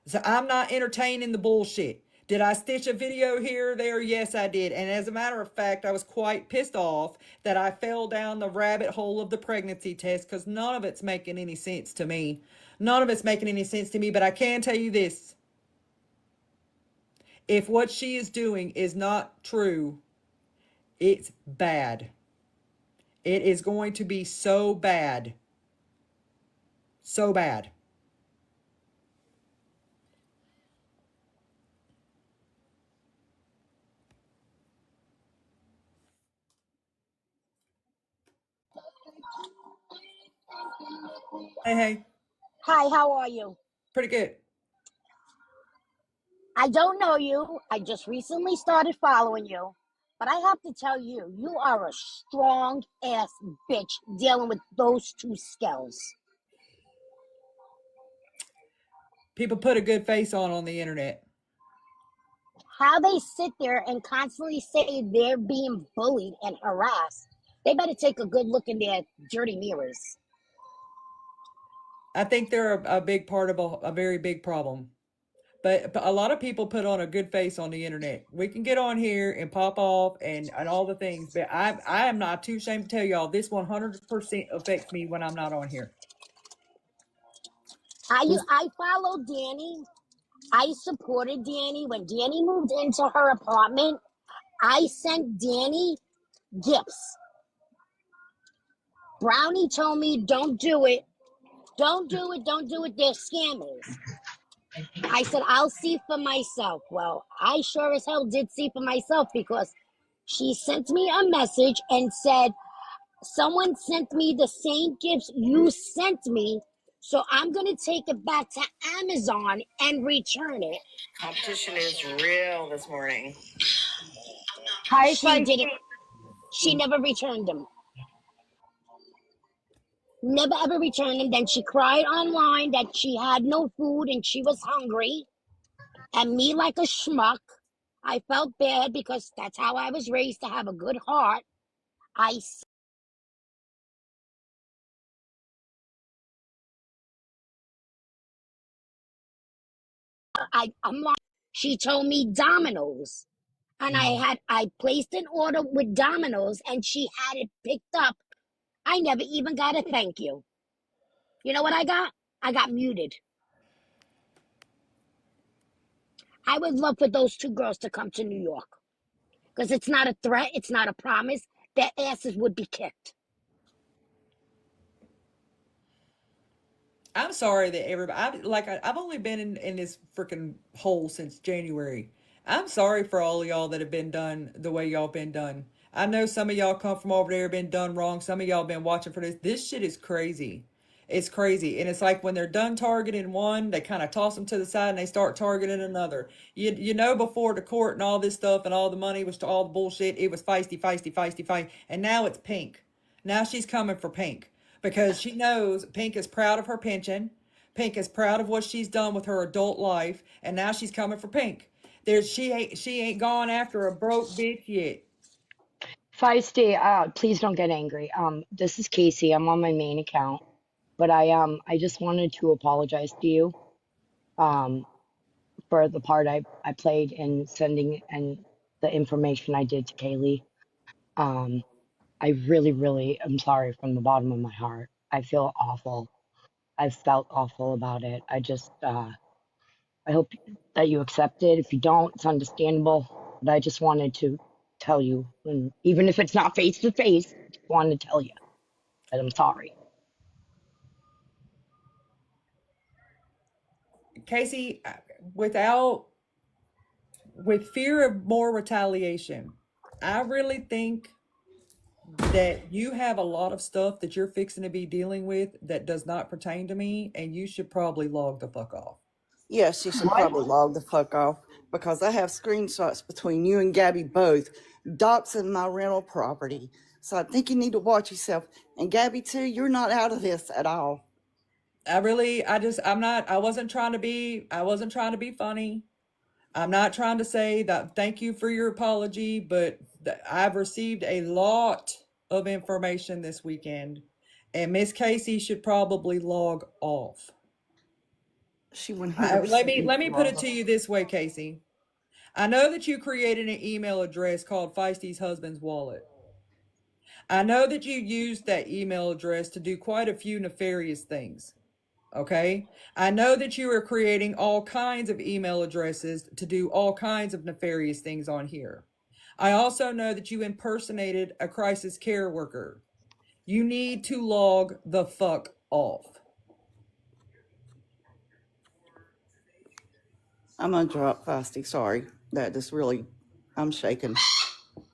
So I'm not entertaining the bullshit. Did I stitch a video here or there? Yes, I did. And as a matter of fact, I was quite pissed off that I fell down the rabbit hole of the pregnancy test because none of it's making any sense to me. None of it's making any sense to me, but I can tell you this. If what she is doing is not true, it's bad. It is going to be so bad. So bad. Hey, hey. Hi, how are you? Pretty good. I don't know you. I just recently started following you. But I have to tell you, you are a strong ass bitch dealing with those two skills. People put a good face on the internet. How they sit there and constantly say they're being bullied and harassed. They better take a good look in their dirty mirrors. I think they're a big part of a very big problem. But a lot of people put on a good face on the internet. We can get on here and pop off and all the things, but I am not too ashamed to tell y'all this 100% affects me when I'm not on here. I followed Danny. I supported Danny. When Danny moved into her apartment, I sent Danny gifts. Brownie told me, don't do it. Don't do it. Don't do it. They're scammers. I said, I'll see for myself. Well, I sure as hell did see for myself because she sent me a message and said, someone sent me the same gifts you sent me. So I'm going to take it back to Amazon and return it. Competition is real this morning. Hi, she didn't. She never returned them. Never ever returned them. Then she cried online that she had no food and she was hungry. And me, like a schmuck, I felt bad because that's how I was raised, to have a good heart. I'm like, She told me Domino's. And I placed an order with Domino's and she had it picked up. I never even got a thank you. You know what I got? I got muted. I would love for those two girls to come to New York. Because it's not a threat, it's not a promise. Their asses would be kicked. I'm sorry that everybody, I've only been in this freaking hole since January. I'm sorry for all of y'all that have been done the way y'all been done. I know some of y'all come from over there, been done wrong. Some of y'all been watching for this. This shit is crazy. It's crazy. And it's like when they're done targeting one, they kind of toss them to the side and they start targeting another. You know, before the court and all this stuff and all the money was to all the bullshit, it was feisty, feisty, feisty, feisty. And now it's Pink. Now she's coming for Pink because she knows Pink is proud of her pension. Pink is proud of what she's done with her adult life, and now she's coming for Pink. She ain't gone after a broke bitch yet. Feisty, please don't get angry. This is Casey. I'm on my main account, but I just wanted to apologize to you, um, for the part I played in sending and the information I did to Kaylee. Um, I really, really am sorry from the bottom of my heart. I feel awful. I've felt awful about it. I hope that you accept it. If you don't, it's understandable. But I just wanted to tell you, and even if it's not face to face, I just wanted to tell you that I'm sorry. Casey, with fear of more retaliation, I really think that you have a lot of stuff that you're fixing to be dealing with that does not pertain to me, and you should probably log the fuck off. Yes, she should probably log the fuck off because I have screenshots between you and Gabby both doxing my rental property. So I think you need to watch yourself. And Gabby too, you're not out of this at all. I wasn't trying to be funny. I'm not trying to say that thank you for your apology, but I've received a lot of information this weekend, and Miss Casey should probably log off. She 100% Let me put it to you this way, Casey. I know that you created an email address called Feisty's Husband's Wallet. I know that you used that email address to do quite a few nefarious things. Okay. I know that you are creating all kinds of email addresses to do all kinds of nefarious things on here. I also know that you impersonated a crisis care worker. You need to log the fuck off. I'm going to drop Feisty. Sorry. That just really, I'm shaking.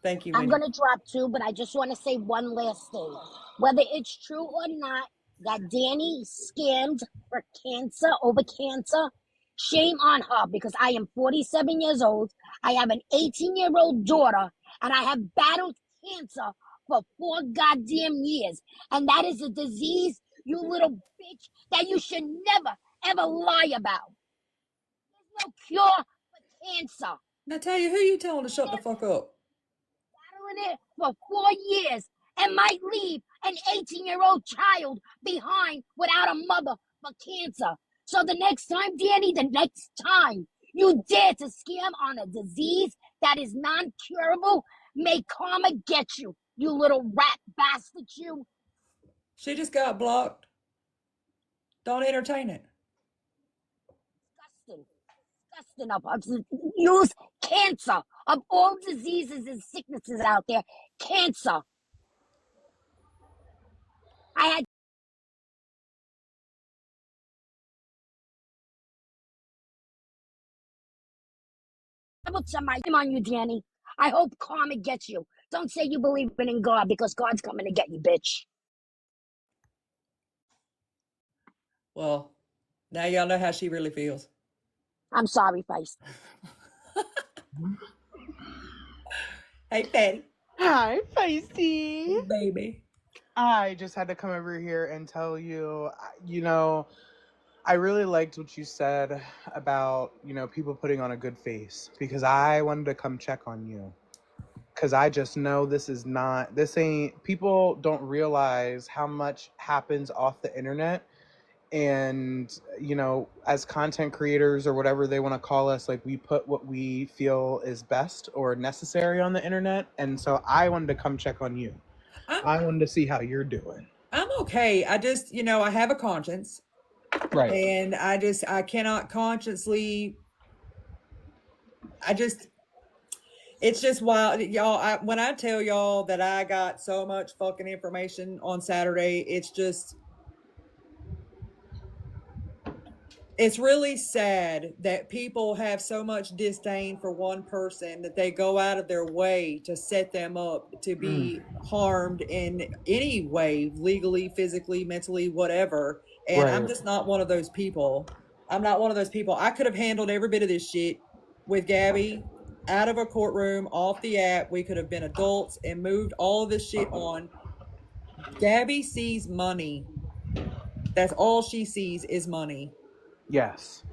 Thank you, I'm Winnie. going to drop too, but I just want to say one last thing. Whether it's true or not that Danny scammed for cancer over cancer, shame on her because I am 47 years old. I have an 18-year-old daughter, and I have battled cancer for 4 goddamn years. And that is a disease, you little bitch, that you should never, ever lie about. There's no cure for cancer. Natalia, who you telling to shut the fuck up? Battling it for 4 years and might leave an 18-year-old child behind without a mother for cancer. So the next time, Danny, the next time you dare to scam on a disease that is non-curable, may karma get you, you little rat bastard, you. She just got blocked. Don't entertain it. Disgusting of us. Use cancer of all diseases and sicknesses out there. Cancer. I had my name on you, Danny. I hope karma gets you. Don't say you believe in God because God's coming to get you, bitch. Well, now y'all know how she really feels. I'm sorry, Feist. Hey, Patty. Hi, Feisty. Baby. I just had to come over here and tell you, I really liked what you said about, people putting on a good face because I wanted to come check on you. Because I just know people don't realize how much happens off the internet. And, you know, as content creators or whatever they want to call us, like, we put what we feel is best or necessary on the internet. And so I wanted to come check on you. I'm I wanted to see how you're doing. I'm okay. I just, I have a conscience, Right. and I cannot consciously. I just It's just wild, y'all. When I tell y'all that I got so much fucking information on Saturday, it's really sad that people have so much disdain for one person that they go out of their way to set them up to be harmed in any way, legally, physically, mentally, whatever. And I'm Right. just not one of those people. I'm not one of those people. I could have handled every bit of this shit with Gabby out of a courtroom, off the app. We could have been adults and moved all of this shit on. Gabby sees money. That's all she sees is money. Yes.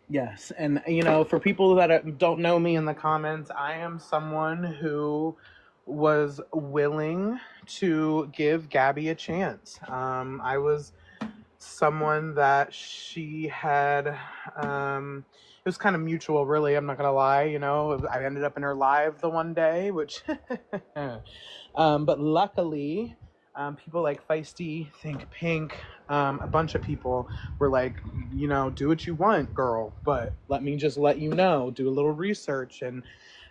Yes. And, you know, for people that don't know me in the comments, I am someone who was willing to give Gabby a chance. I was someone that she had, it was kind of mutual, really. I'm not going to lie. You know, I ended up in her live the one day, which, but luckily, people like Feisty, Think Pink, a bunch of people were like, you know, do what you want, girl, but let me just let you know, do a little research. And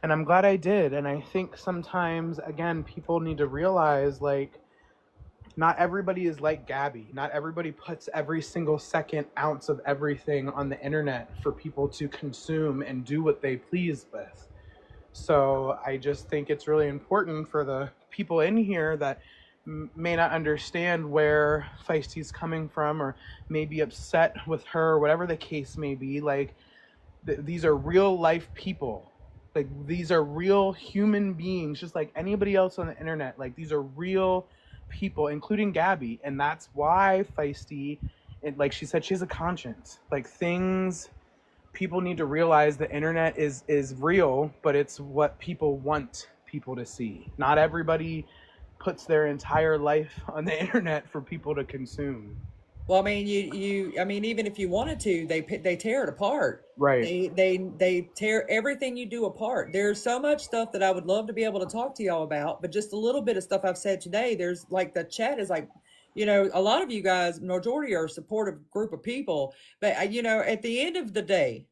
I'm glad I did. And I think sometimes, again, people need to realize, like, not everybody is like Gabby. Not everybody puts every single second ounce of everything on the internet for people to consume and do what they please with. So I just think it's really important for the people in here that may not understand where Feisty's coming from, or may be upset with her, or whatever the case may be. Like, these are real life people. Like, these are real human beings, just like anybody else on the internet. Like, these are real people, including Gabby. And that's why Feisty, like she said, she has a conscience. Like, people need to realize the internet is real, but it's what people want people to see. Not everybody puts their entire life on the internet for people to consume. Well, I mean, even if you wanted to, they tear it apart. Right. They tear everything you do apart. There's so much stuff that I would love to be able to talk to y'all about, but just a little bit of stuff I've said today. There's like the chat is like, a lot of you guys, majority are a supportive group of people, but at the end of the day,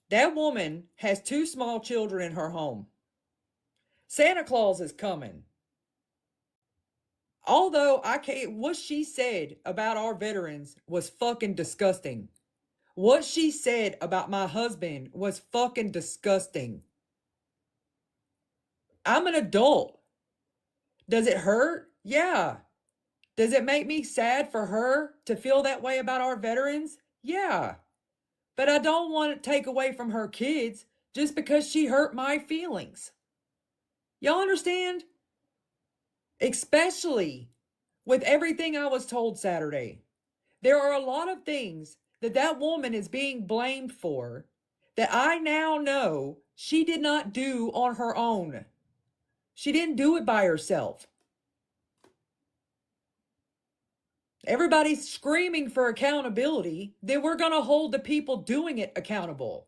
that woman has 2 small children in her home. Santa Claus is coming. Although what she said about our veterans was fucking disgusting. What she said about my husband was fucking disgusting. I'm an adult. Does it hurt? Yeah. Does it make me sad for her to feel that way about our veterans? Yeah. But I don't want to take away from her kids just because she hurt my feelings. Y'all understand? Especially with everything I was told Saturday. There are a lot of things that woman is being blamed for that I now know she did not do on her own. She didn't do it by herself. Everybody's screaming for accountability. Then we're going to hold the people doing it accountable.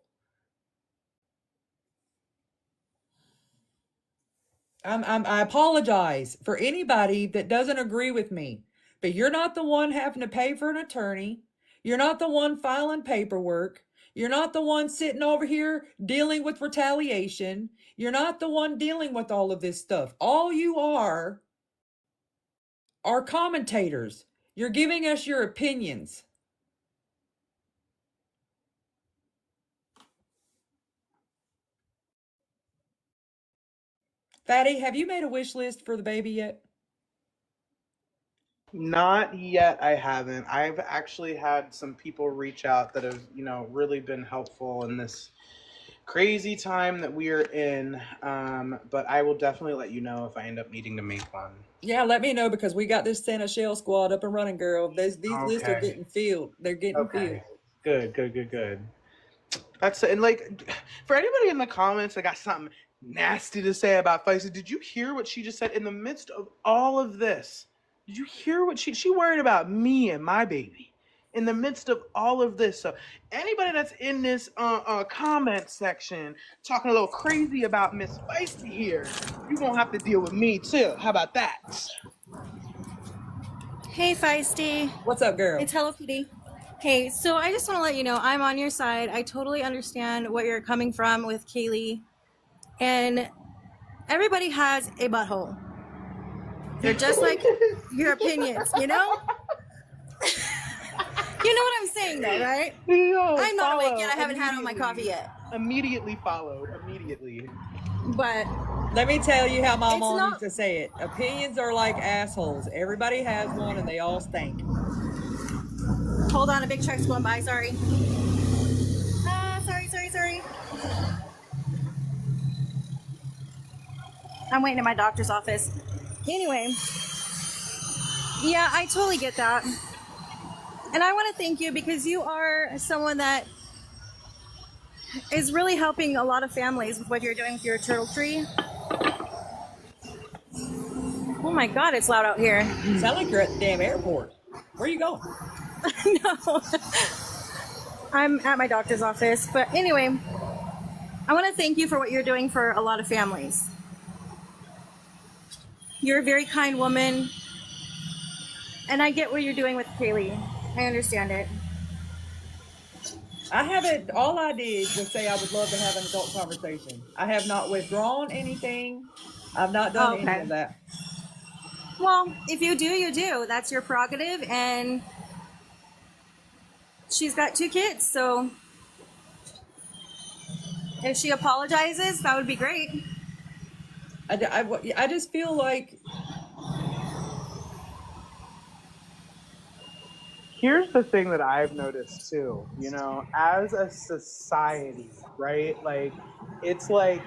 I apologize for anybody that doesn't agree with me, but you're not the one having to pay for an attorney. You're not the one filing paperwork. You're not the one sitting over here dealing with retaliation. You're not the one dealing with all of this stuff. All you are commentators. You're giving us your opinions. Fatty, have you made a wish list for the baby yet? Not yet, I haven't. I've actually had some people reach out that have, you know, really been helpful in this crazy time that we are in. But I will definitely let you know if I end up needing to make one. Yeah, let me know, because we got this Santa Shell squad up and running, girl. These lists are getting filled. They're getting filled. Good. That's it. And like, for anybody in the comments that got something nasty to say about Feisty, did you hear what she just said? In the midst of all of this, Did you hear what she worried about me and my baby in the midst of all of this? So anybody that's in this comment section talking a little crazy about Miss Feisty here, you gonna have to deal with me too. How about that? Hey, Feisty. What's up, girl? It's Hello Kitty. Hey, so I just want to let you know I'm on your side. I totally understand what you're coming from with Kaylee. And everybody has a butthole. They're just like your opinions, you know? You know what I'm saying, though, right? Yo, I'm not awake yet. I haven't had all my coffee yet. Immediately followed. Immediately. But let me tell you how my It's mom not- used to say it. Opinions are like assholes. Everybody has one and they all stink. hold on, a big truck's going by. Sorry. Sorry. I'm waiting at my doctor's office. Anyway, yeah, I totally get that. And I want to thank you because you are someone that is really helping a lot of families with what you're doing with your turtle tree. Oh my God, it's loud out here. You sound like you're at the damn airport. Where are you going? No. I'm at my doctor's office. But anyway, I want to thank you for what you're doing for a lot of families. You're a very kind woman. And I get what you're doing with Kaylee. I understand it. I haven't, all I did was say I would love to have an adult conversation. I have not withdrawn anything. I've not done any of that. Well, if you do, you do. That's your prerogative. And she's got 2 kids, so if she apologizes, that would be great. I just feel like Here's the thing that I've noticed too, you know, as a society, right? Like, it's like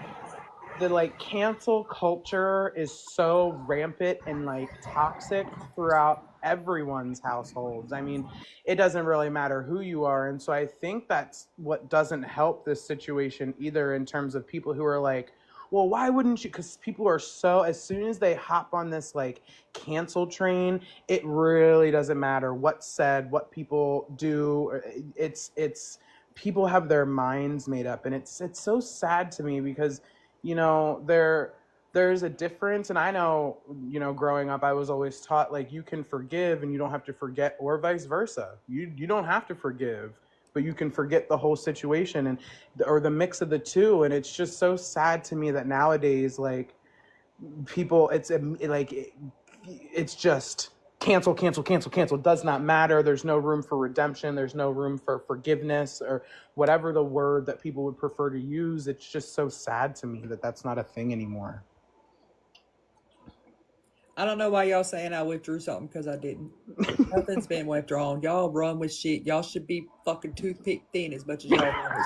the like cancel culture is so rampant and like toxic throughout everyone's households. I mean, it doesn't really matter who you are. And so I think that's what doesn't help this situation either, in terms of people who are like, well, why wouldn't you? Because people are so, as soon as they hop on this like cancel train, it really doesn't matter what's said, what people do. It's people have their minds made up, and it's so sad to me because, you know, there's a difference. And I know, you know, growing up, I was always taught like you can forgive and you don't have to forget, or vice versa. You don't have to forgive, but you can forget the whole situation, and or the mix of the two. And it's just so sad to me that nowadays, like, people, it's just cancel. It does not matter. There's no room for redemption. There's no room for forgiveness, or whatever the word that people would prefer to use. It's just so sad to me that that's not a thing anymore. I don't know why y'all saying I withdrew something, because I didn't. Nothing's been withdrawn. Y'all run with shit. Y'all should be fucking toothpick thin as much as y'all run with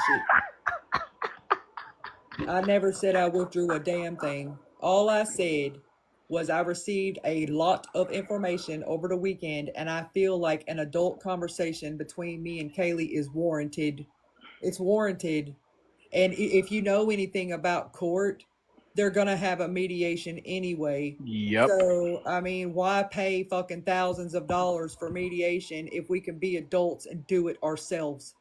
shit. I never said I withdrew a damn thing. All I said was I received a lot of information over the weekend, and I feel like an adult conversation between me and Kaylee is warranted. It's warranted. And if you know anything about court, they're going to have a mediation anyway. Yep. So, I mean, why pay fucking thousands of dollars for mediation if we can be adults and do it ourselves?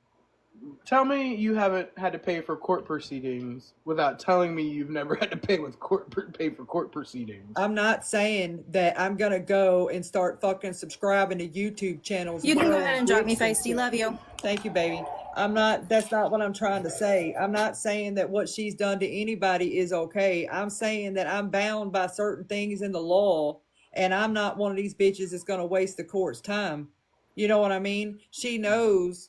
Tell me you haven't had to pay for court proceedings without telling me you've never had to pay for court proceedings. I'm not saying that I'm going to go and start fucking subscribing to YouTube channels. You can go ahead and drop me, Feisty. Love you. Thank you, baby. That's not what I'm trying to say. I'm not saying that what she's done to anybody is okay. I'm saying that I'm bound by certain things in the law, and I'm not one of these bitches that's going to waste the court's time. You know what I mean? She knows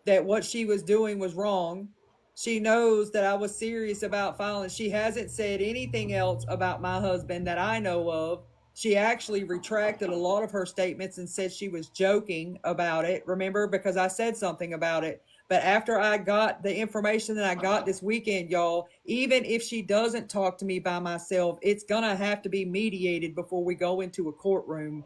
that what she was doing was wrong. She knows that I was serious about filing. She hasn't said anything else about my husband that I know of. She actually retracted a lot of her statements and said she was joking about it. Remember, because I said something about it. But after I got the information that I got this weekend, y'all, even if she doesn't talk to me by myself, it's going to have to be mediated before we go into a courtroom.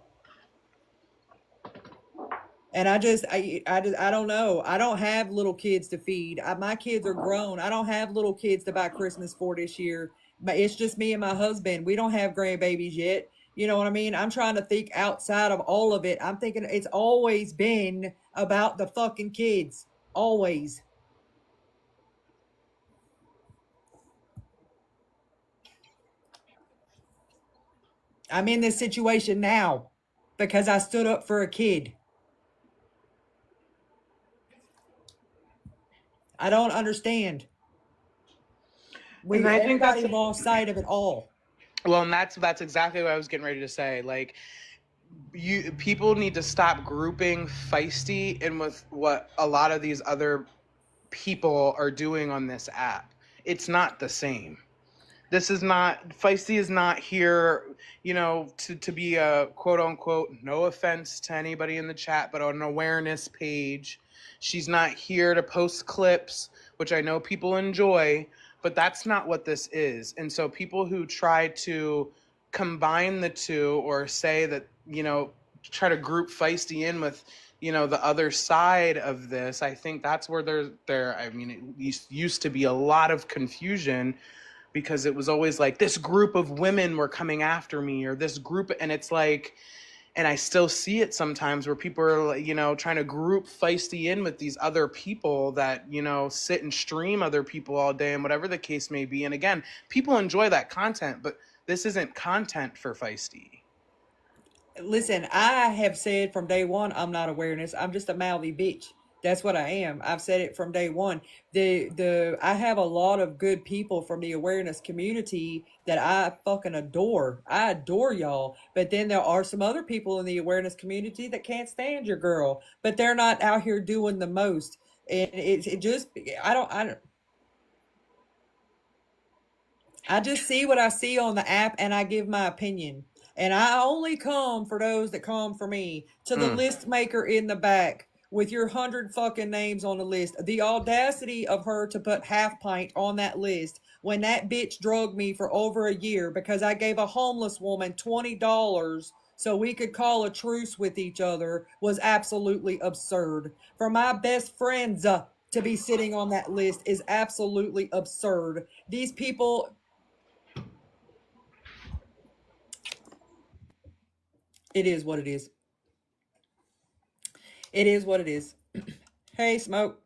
And I don't know. I don't have little kids to feed. My kids are grown. I don't have little kids to buy Christmas for this year. But it's just me and my husband. We don't have grandbabies yet. You know what I mean? I'm trying to think outside of all of it. I'm thinking it's always been about the fucking kids. Always. I'm in this situation now because I stood up for a kid. I don't understand. And I think that's Everybody lost sight of it all. well, and that's exactly what I was getting ready to say. Like, people need to stop grouping feisty in with what a lot of these other people are doing on this app. It's not the same. This is not, feisty is not here, to be a quote unquote, no offense to anybody in the chat, but an awareness page. She's not here to post clips, which I know people enjoy, but that's not what this is. And so people who try to combine the two, or say that, try to group feisty in with, the other side of this, I think that's where it used to be a lot of confusion, because it was always like this group of women were coming after me, or this group, and it's like, and I still see it sometimes where people are, trying to group feisty in with these other people that, sit and stream other people all day, and whatever the case may be. And again, people enjoy that content, but this isn't content for feisty. Listen, I have said from day one, I'm not awareness. I'm just a mouthy bitch. That's what I am. I've said it from day one. I have a lot of good people from the awareness community that I fucking adore. I adore y'all. But then there are some other people in the awareness community that can't stand your girl, but they're not out here doing the most. And it just, I just see what I see on the app and I give my opinion. And I only come for those that come for me. To the list maker in the back with your 100 fucking names on the list. The audacity of her to put Half Pint on that list when that bitch drugged me for over a year because I gave a homeless woman $20 so we could call a truce with each other was absolutely absurd. For my best friends to be sitting on that list is absolutely absurd. These people... It is what it is. It is what it is. Hey, Smoke.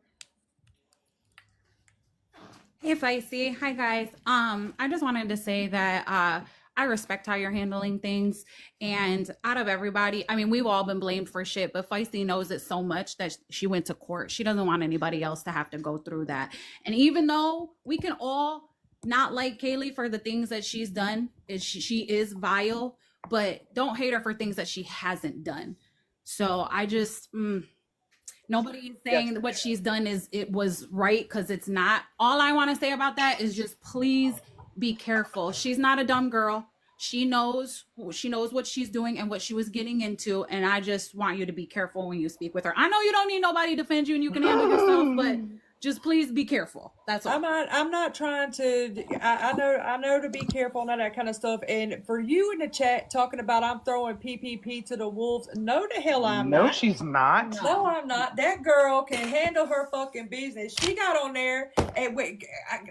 Hey, Feisty. Hi, guys. I just wanted to say that I respect how you're handling things. And out of everybody, I mean, we've all been blamed for shit, but Feisty knows it so much that she went to court. She doesn't want anybody else to have to go through that. And even though we can all not like Kaylee for the things that she's done, she is vile, but don't hate her for things that she hasn't done. So I just... Nobody's saying that what she's done it was right, because it's not. All I want to say about that is just please be careful. She's not a dumb girl. She knows what she's doing and what she was getting into, and I just want you to be careful when you speak with her. I know you don't need nobody to defend you and you can handle yourself, but just please be careful. That's all. I'm not trying to. I know to be careful and all that kind of stuff. And for you in the chat talking about I'm throwing PPP to the wolves, no, the hell I'm not. No, she's not. No, I'm not. That girl can handle her fucking business. She got on there and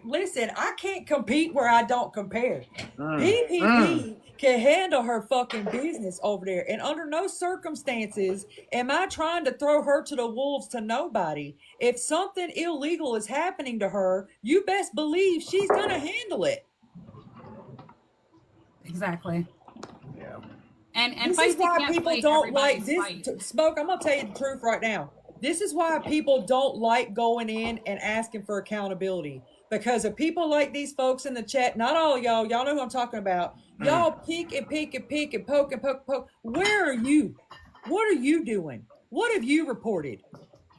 listen. I can't compete where I don't compare. PPP can handle her fucking business over there, and under no circumstances am I trying to throw her to the wolves to nobody. If something illegal is happening to her, you best believe she's gonna handle it. Exactly. Yeah. And this is why people don't like this. Smoke, I'm gonna tell you the truth right now. This is why people don't like going in and asking for accountability. Because of people like these folks in the chat, not all y'all know who I'm talking about. Y'all peek and peek and peek and poke and poke and poke. Where are you? What are you doing? What have you reported?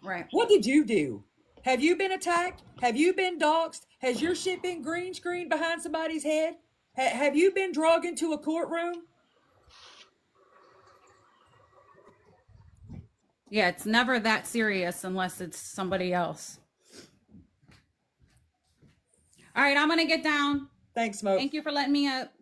Right. What did you do? Have you been attacked? Have you been doxxed? Has your shit been green screened behind somebody's head? Have you been dragged into a courtroom? Yeah, it's never that serious unless it's somebody else. All right, I'm going to get down. Thanks, Smoke. Thank you for letting me up.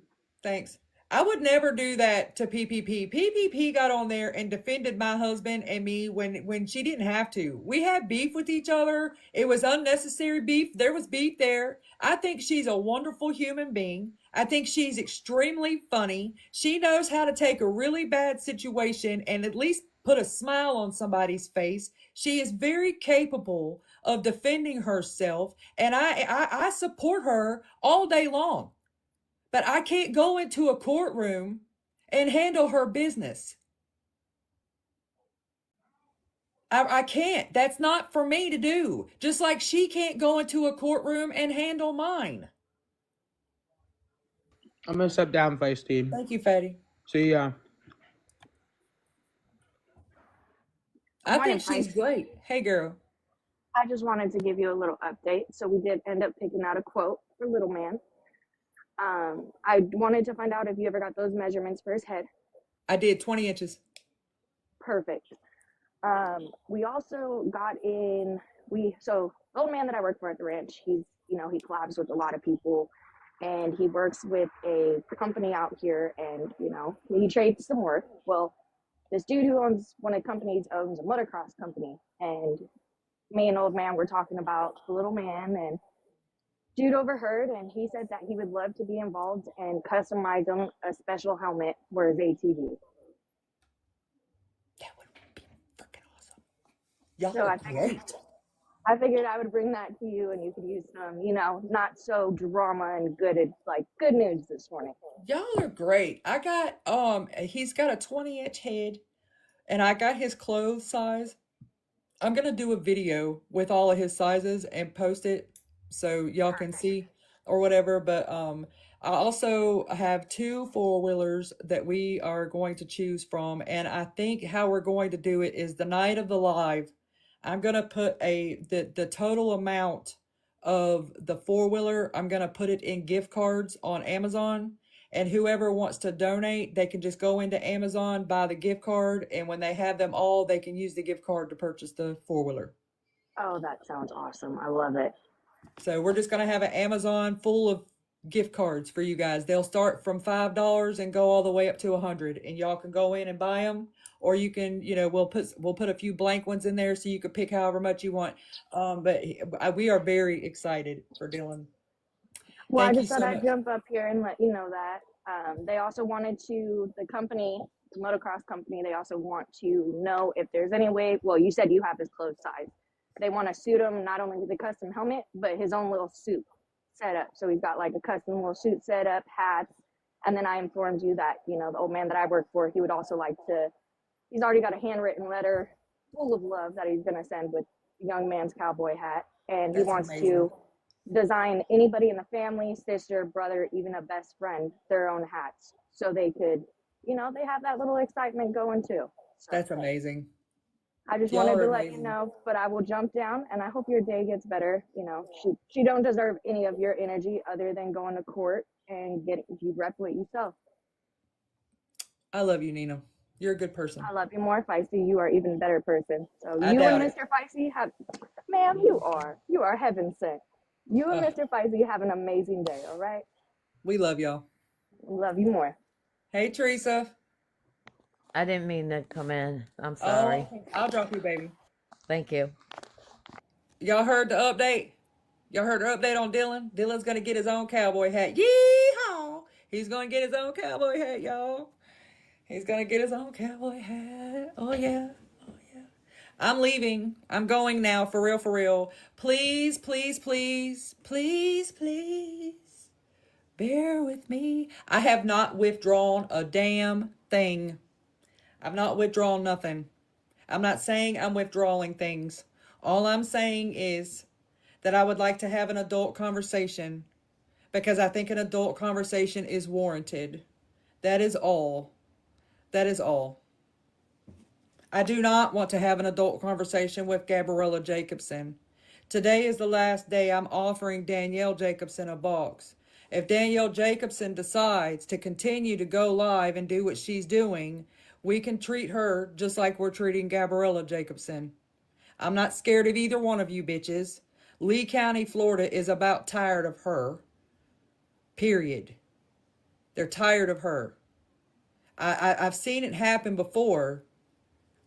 Thanks. I would never do that to PPP. PPP got on there and defended my husband and me when she didn't have to. We had beef with each other. It was unnecessary beef. There was beef there. I think she's a wonderful human being. I think she's extremely funny. She knows how to take a really bad situation and at least put a smile on somebody's face. She is very capable of defending herself, and I support her all day long. But I can't go into a courtroom and handle her business. I can't. That's not for me to do. Just like she can't go into a courtroom and handle mine. I'm gonna step down, feisty. Thank you, Fatty. See ya. I Morning, think she's Feisty. great. Hey, girl. I just wanted to give you a little update. So we did end up picking out a quote for Little Man. I wanted to find out if you ever got those measurements for his head. I did 20 inches. Perfect. We also got in, so the old man that I work for at the ranch, he collabs with a lot of people, and he works with a company out here, and, he trades some work. Well, this dude who owns one of the companies owns a motocross company, and me and old man were talking about the little man, and dude overheard, and he said that he would love to be involved and customize him a special helmet for his ATV. That would be freaking awesome. Y'all So are great. I figured I would bring that to you, and you could use some, not so drama and good news this morning. Y'all are great. I got he's got a 20-inch head, and I got his clothes size. I'm gonna do a video with all of his sizes and post it so y'all can see or whatever. But I also have 2 4-wheelers that we are going to choose from, and I think how we're going to do it is the night of the live. I'm gonna put the total amount of the 4-wheeler. I'm gonna put it in gift cards on Amazon. And whoever wants to donate, they can just go into Amazon, buy the gift card, and when they have them all, they can use the gift card to purchase the 4-wheeler. Oh, that sounds awesome. I love it. So we're just going to have an Amazon full of gift cards for you guys. They'll start from $5 and go all the way up to $100, and y'all can go in and buy them, or you can, we'll put a few blank ones in there so you can pick however much you want. But we are very excited for Dylan. Well, Thank I you just thought so I'd much. jump up here and let you know that. They also wanted the motocross company, they also want to know if there's any way, well, you said you have his clothes size. They want to suit him not only with a custom helmet, but his own little suit set up. So he's got like a custom little suit set up, hats. And then I informed you that, the old man that I work for, he would also like he's already got a handwritten letter full of love that he's going to send with young man's cowboy hat. And he wants to design anybody in the family, sister, brother, even a best friend, their own hats. So they could, they have that little excitement going too. So That's amazing. I just wanted to let you know, but I will jump down, and I hope your day gets better. She don't deserve any of your energy other than going to court and you rep what you sell. I love you, Nina. You're a good person. I love you more, Feisty. You are even better person. So I you and doubt it. Mr. Feisty ma'am, you are heaven sent. You and Mr. Feisty have an amazing day, all right? We love y'all. Love you more. Hey, Teresa. I didn't mean to come in. I'm sorry. Oh, I'll drop you, baby. Thank you. Y'all heard the update? Y'all heard the update on Dylan? Dylan's going to get his own cowboy hat. Yeehaw! He's going to get his own cowboy hat, y'all. He's going to get his own cowboy hat. Oh, yeah. Oh, yeah. I'm leaving. I'm going now, for real, for real. Please, please, please, please, please, bear with me. I have not withdrawn a damn thing. I've not withdrawn nothing. I'm not saying I'm withdrawing things. All I'm saying is that I would like to have an adult conversation because I think an adult conversation is warranted. That is all. That is all. I do not want to have an adult conversation with Gabriella Jacobson. Today is the last day I'm offering Danielle Jacobson a box. If Danielle Jacobson decides to continue to go live and do what she's doing, we can treat her just like we're treating Gabriella Jacobson. I'm not scared of either one of you bitches. Lee County, Florida is about tired of her. Period. They're tired of her. I've seen it happen before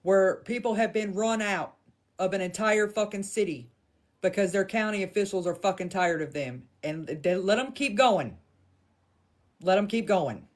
where people have been run out of an entire fucking city because their county officials are fucking tired of them. And let them keep going. Let them keep going.